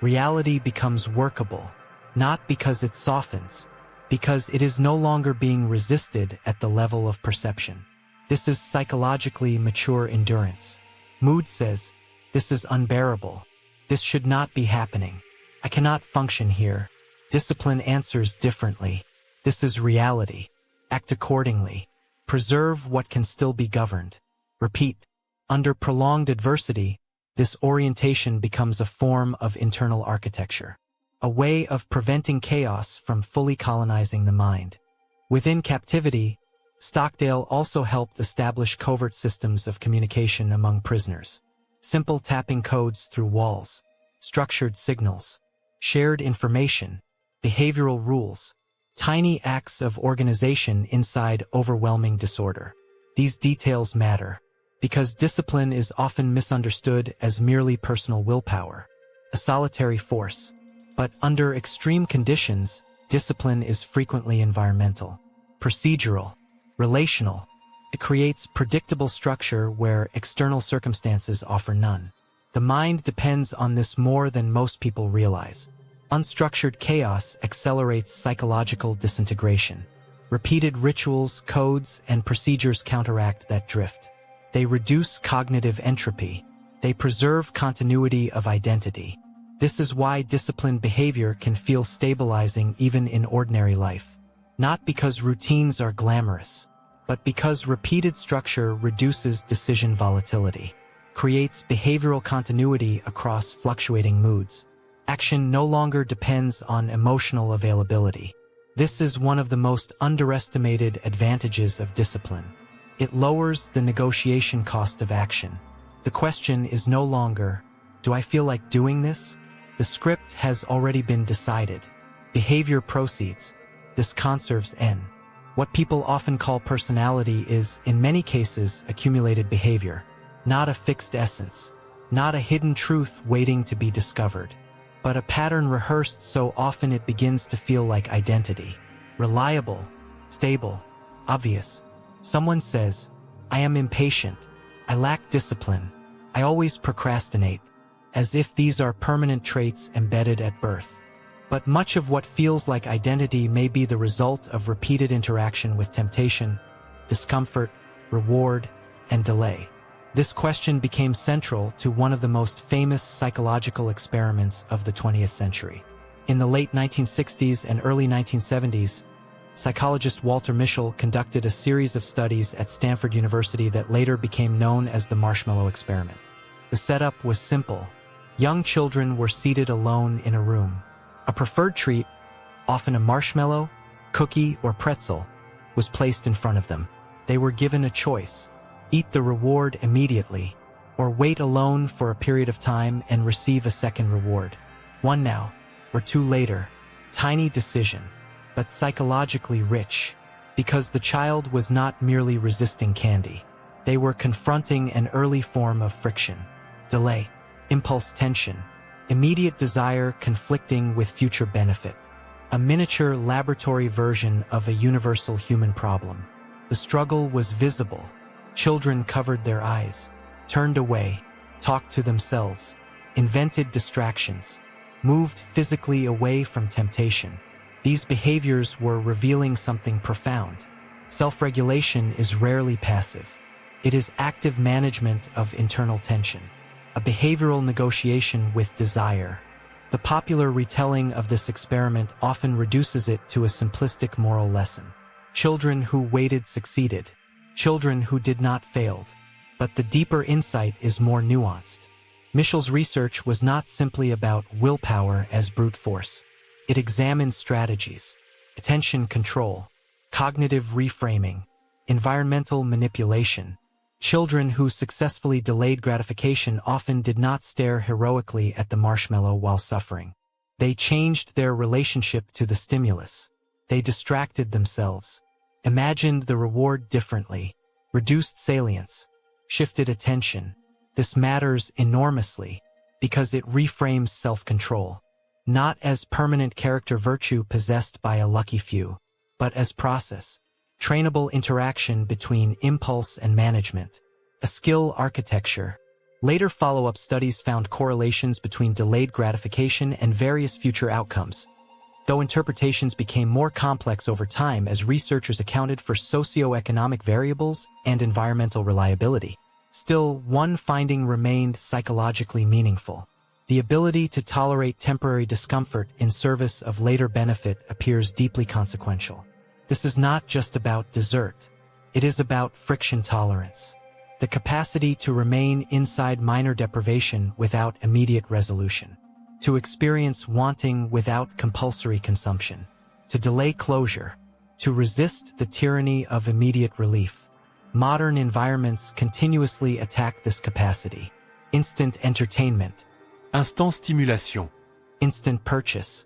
Reality becomes workable, not because it softens, because it is no longer being resisted at the level of perception. This is psychologically mature endurance. Mood says, "This is unbearable. This should not be happening. I cannot function here." Discipline answers differently. "This is reality. Act accordingly. Preserve what can still be governed." Repeat. Under prolonged adversity, this orientation becomes a form of internal architecture, a way of preventing chaos from fully colonizing the mind. Within captivity, Stockdale also helped establish covert systems of communication among prisoners. Simple tapping codes through walls, structured signals, shared information, behavioral rules, tiny acts of organization inside overwhelming disorder. These details matter, because discipline is often misunderstood as merely personal willpower, a solitary force. But under extreme conditions, discipline is frequently environmental, procedural, relational. It creates predictable structure where external circumstances offer none. The mind depends on this more than most people realize. Unstructured chaos accelerates psychological disintegration. Repeated rituals, codes, and procedures counteract that drift. They reduce cognitive entropy. They preserve continuity of identity. This is why disciplined behavior can feel stabilizing even in ordinary life. Not because routines are glamorous, but because repeated structure reduces decision volatility, creates behavioral continuity across fluctuating moods. Action no longer depends on emotional availability. This is one of the most underestimated advantages of discipline. It lowers the negotiation cost of action. The question is no longer, do I feel like doing this? The script has already been decided. Behavior proceeds. This conserves N. What people often call personality is, in many cases, accumulated behavior, not a fixed essence, not a hidden truth waiting to be discovered, but a pattern rehearsed so often it begins to feel like identity. Reliable, stable, obvious. Someone says, I am impatient, I lack discipline, I always procrastinate, as if these are permanent traits embedded at birth. But much of what feels like identity may be the result of repeated interaction with temptation, discomfort, reward, and delay. This question became central to one of the most famous psychological experiments of the 20th century. In the late 1960s and early 1970s, psychologist Walter Mischel conducted a series of studies at Stanford University that later became known as the marshmallow experiment. The setup was simple. Young children were seated alone in a room. A preferred treat, often a marshmallow, cookie, or pretzel, was placed in front of them. They were given a choice: eat the reward immediately, or wait alone for a period of time and receive a second reward. One now, or two later. Tiny decision, but psychologically rich, because the child was not merely resisting candy. They were confronting an early form of friction. Delay, impulse tension, immediate desire conflicting with future benefit. A miniature laboratory version of a universal human problem. The struggle was visible. Children covered their eyes, turned away, talked to themselves, invented distractions, moved physically away from temptation. These behaviors were revealing something profound. Self-regulation is rarely passive. It is active management of internal tension, a behavioral negotiation with desire. The popular retelling of this experiment often reduces it to a simplistic moral lesson. Children who waited succeeded. Children who did not failed. But the deeper insight is more nuanced. Mischel's research was not simply about willpower as brute force. It examined strategies, attention control, cognitive reframing, environmental manipulation. Children who successfully delayed gratification often did not stare heroically at the marshmallow while suffering. They changed their relationship to the stimulus. They distracted themselves, imagined the reward differently, reduced salience, shifted attention. This matters enormously because it reframes self-control, not as permanent character virtue possessed by a lucky few, but as process. Trainable interaction between impulse and management, a skill architecture. Later follow-up studies found correlations between delayed gratification and various future outcomes, though interpretations became more complex over time as researchers accounted for socioeconomic variables and environmental reliability. Still, one finding remained psychologically meaningful. The ability to tolerate temporary discomfort in service of later benefit appears deeply consequential. This is not just about dessert. It is about friction tolerance, the capacity to remain inside minor deprivation without immediate resolution, to experience wanting without compulsory consumption, to delay closure, to resist the tyranny of immediate relief. Modern environments continuously attack this capacity. Instant entertainment, Instant stimulation, instant purchase,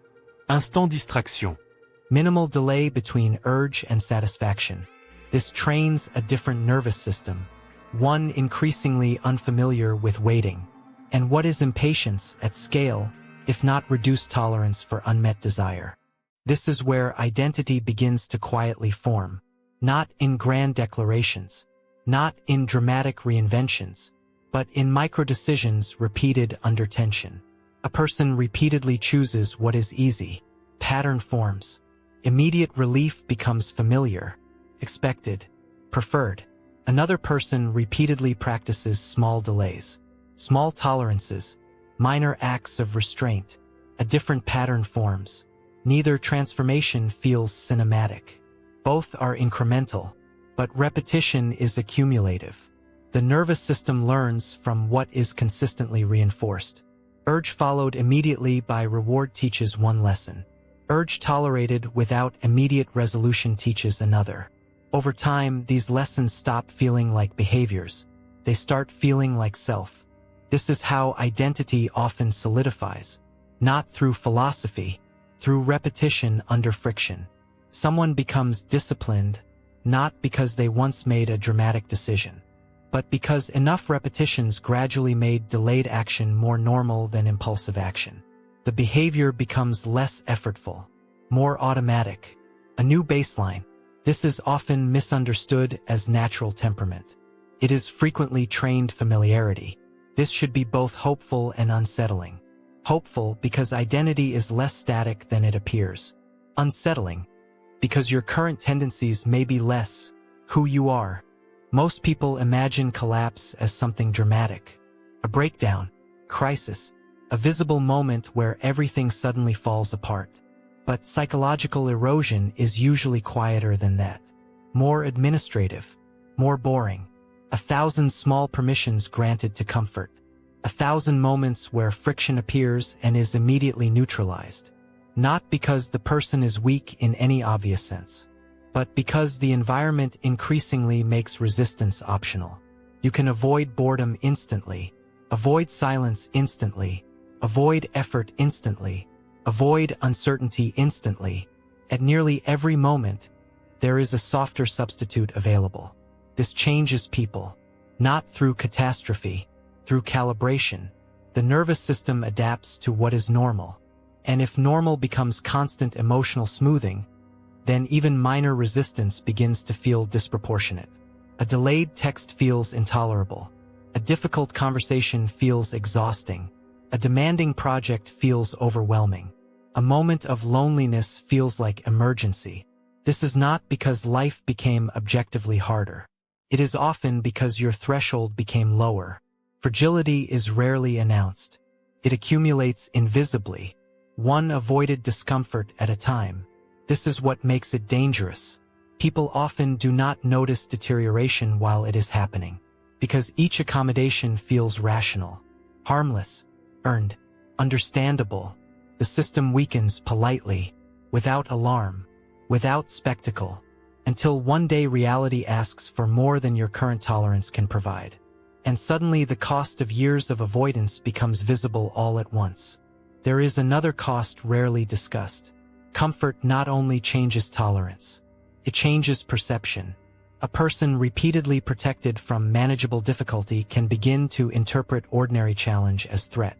instant distraction. minimal delay between urge and satisfaction. This trains a different nervous system, one increasingly unfamiliar with waiting. And what is impatience at scale, if not reduced tolerance for unmet desire? This is where identity begins to quietly form, not in grand declarations, not in dramatic reinventions, but in micro-decisions repeated under tension. A person repeatedly chooses what is easy. Pattern forms. Immediate relief becomes familiar, expected, preferred. Another person repeatedly practices small delays, small tolerances, minor acts of restraint. A different pattern forms. Neither transformation feels cinematic. Both are incremental, but repetition is accumulative. The nervous system learns from what is consistently reinforced. Urge followed immediately by reward teaches one lesson. Urge tolerated without immediate resolution teaches another. Over time, these lessons stop feeling like behaviors. They start feeling like self. This is how identity often solidifies, not through philosophy, through repetition under friction. Someone becomes disciplined, not because they once made a dramatic decision, but because enough repetitions gradually made delayed action more normal than impulsive action. The behavior becomes less effortful, more automatic, a new baseline. This is often misunderstood as natural temperament. It is frequently trained familiarity. This should be both hopeful and unsettling. Hopeful because identity is less static than it appears. Unsettling because your current tendencies may be less who you are. Most people imagine collapse as something dramatic, a breakdown, crisis, a visible moment where everything suddenly falls apart. But psychological erosion is usually quieter than that. More administrative, more boring. 1,000 small permissions granted to comfort. 1,000 moments where friction appears and is immediately neutralized. Not because the person is weak in any obvious sense, but because the environment increasingly makes resistance optional. You can avoid boredom instantly, avoid silence instantly, avoid effort instantly, avoid uncertainty instantly. At nearly every moment, there is a softer substitute available. This changes people, not through catastrophe, through calibration. The nervous system adapts to what is normal. And if normal becomes constant emotional smoothing, then even minor resistance begins to feel disproportionate. A delayed text feels intolerable. A difficult conversation feels exhausting. A demanding project feels overwhelming. A moment of loneliness feels like emergency. This is not because life became objectively harder. It is often because your threshold became lower. Fragility is rarely announced. It accumulates invisibly, one avoided discomfort at a time. This is what makes it dangerous. People often do not notice deterioration while it is happening, because each accommodation feels rational, harmless, earned, understandable. The system weakens politely, without alarm, without spectacle, until one day reality asks for more than your current tolerance can provide. And suddenly the cost of years of avoidance becomes visible all at once. There is another cost rarely discussed. Comfort not only changes tolerance, it changes perception. A person repeatedly protected from manageable difficulty can begin to interpret ordinary challenge as threat.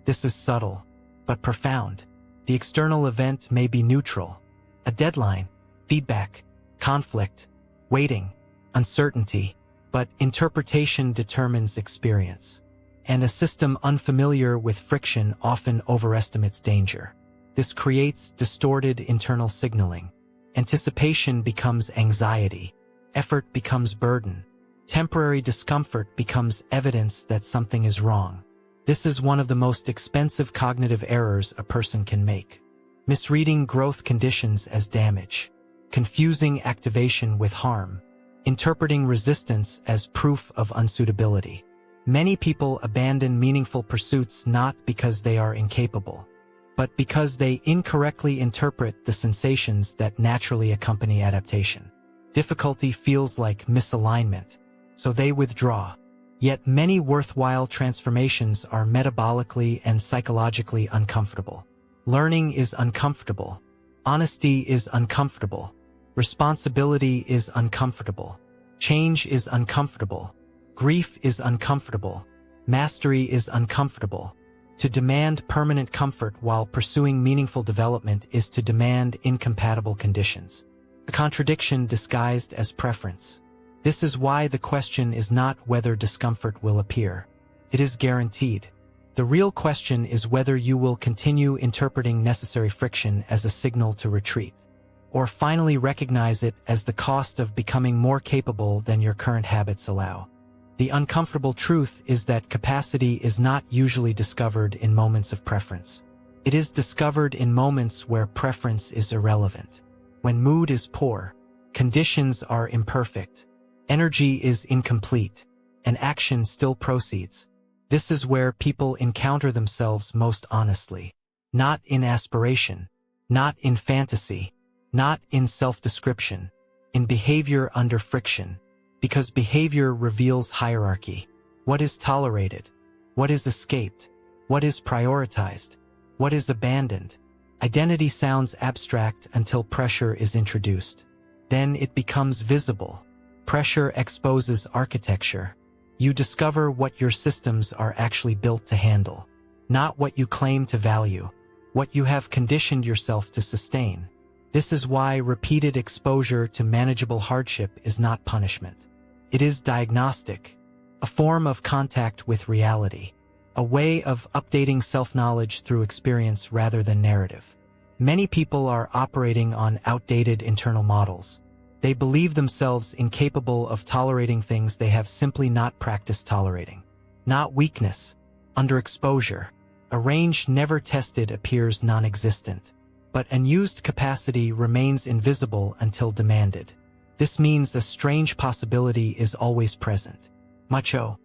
This is subtle, but profound. The external event may be neutral. A deadline, feedback, conflict, waiting, uncertainty, but interpretation determines experience. And a system unfamiliar with friction often overestimates danger. This creates distorted internal signaling. Anticipation becomes anxiety. Effort becomes burden. Temporary discomfort becomes evidence that something is wrong. This is one of the most expensive cognitive errors a person can make. Misreading growth conditions as damage. Confusing activation with harm. Interpreting resistance as proof of unsuitability. Many people abandon meaningful pursuits not because they are incapable, but because they incorrectly interpret the sensations that naturally accompany adaptation. Difficulty feels like misalignment, so they withdraw. Yet many worthwhile transformations are metabolically and psychologically uncomfortable. Learning is uncomfortable. Honesty is uncomfortable. Responsibility is uncomfortable. Change is uncomfortable. Grief is uncomfortable. Mastery is uncomfortable. To demand permanent comfort while pursuing meaningful development is to demand incompatible conditions. A contradiction disguised as preference. This is why the question is not whether discomfort will appear. It is guaranteed. The real question is whether you will continue interpreting necessary friction as a signal to retreat, or finally recognize it as the cost of becoming more capable than your current habits allow. The uncomfortable truth is that capacity is not usually discovered in moments of preference. It is discovered in moments where preference is irrelevant. When mood is poor, conditions are imperfect, energy is incomplete, and action still proceeds. This is where people encounter themselves most honestly. Not in aspiration, not in fantasy, not in self-description. in behavior under friction, because behavior reveals hierarchy. What is tolerated? What is escaped? What is prioritized? What is abandoned? Identity sounds abstract until pressure is introduced. Then it becomes visible. Pressure exposes architecture. You discover what your systems are actually built to handle, not what you claim to value, what you have conditioned yourself to sustain. This is why repeated exposure to manageable hardship is not punishment. It is diagnostic, a form of contact with reality, a way of updating self-knowledge through experience rather than narrative. Many people are operating on outdated internal models. They believe themselves incapable of tolerating things they have simply not practiced tolerating. Not weakness, underexposure. A range never tested appears non-existent, but unused capacity remains invisible until demanded. This means a strange possibility is always present. Mucho.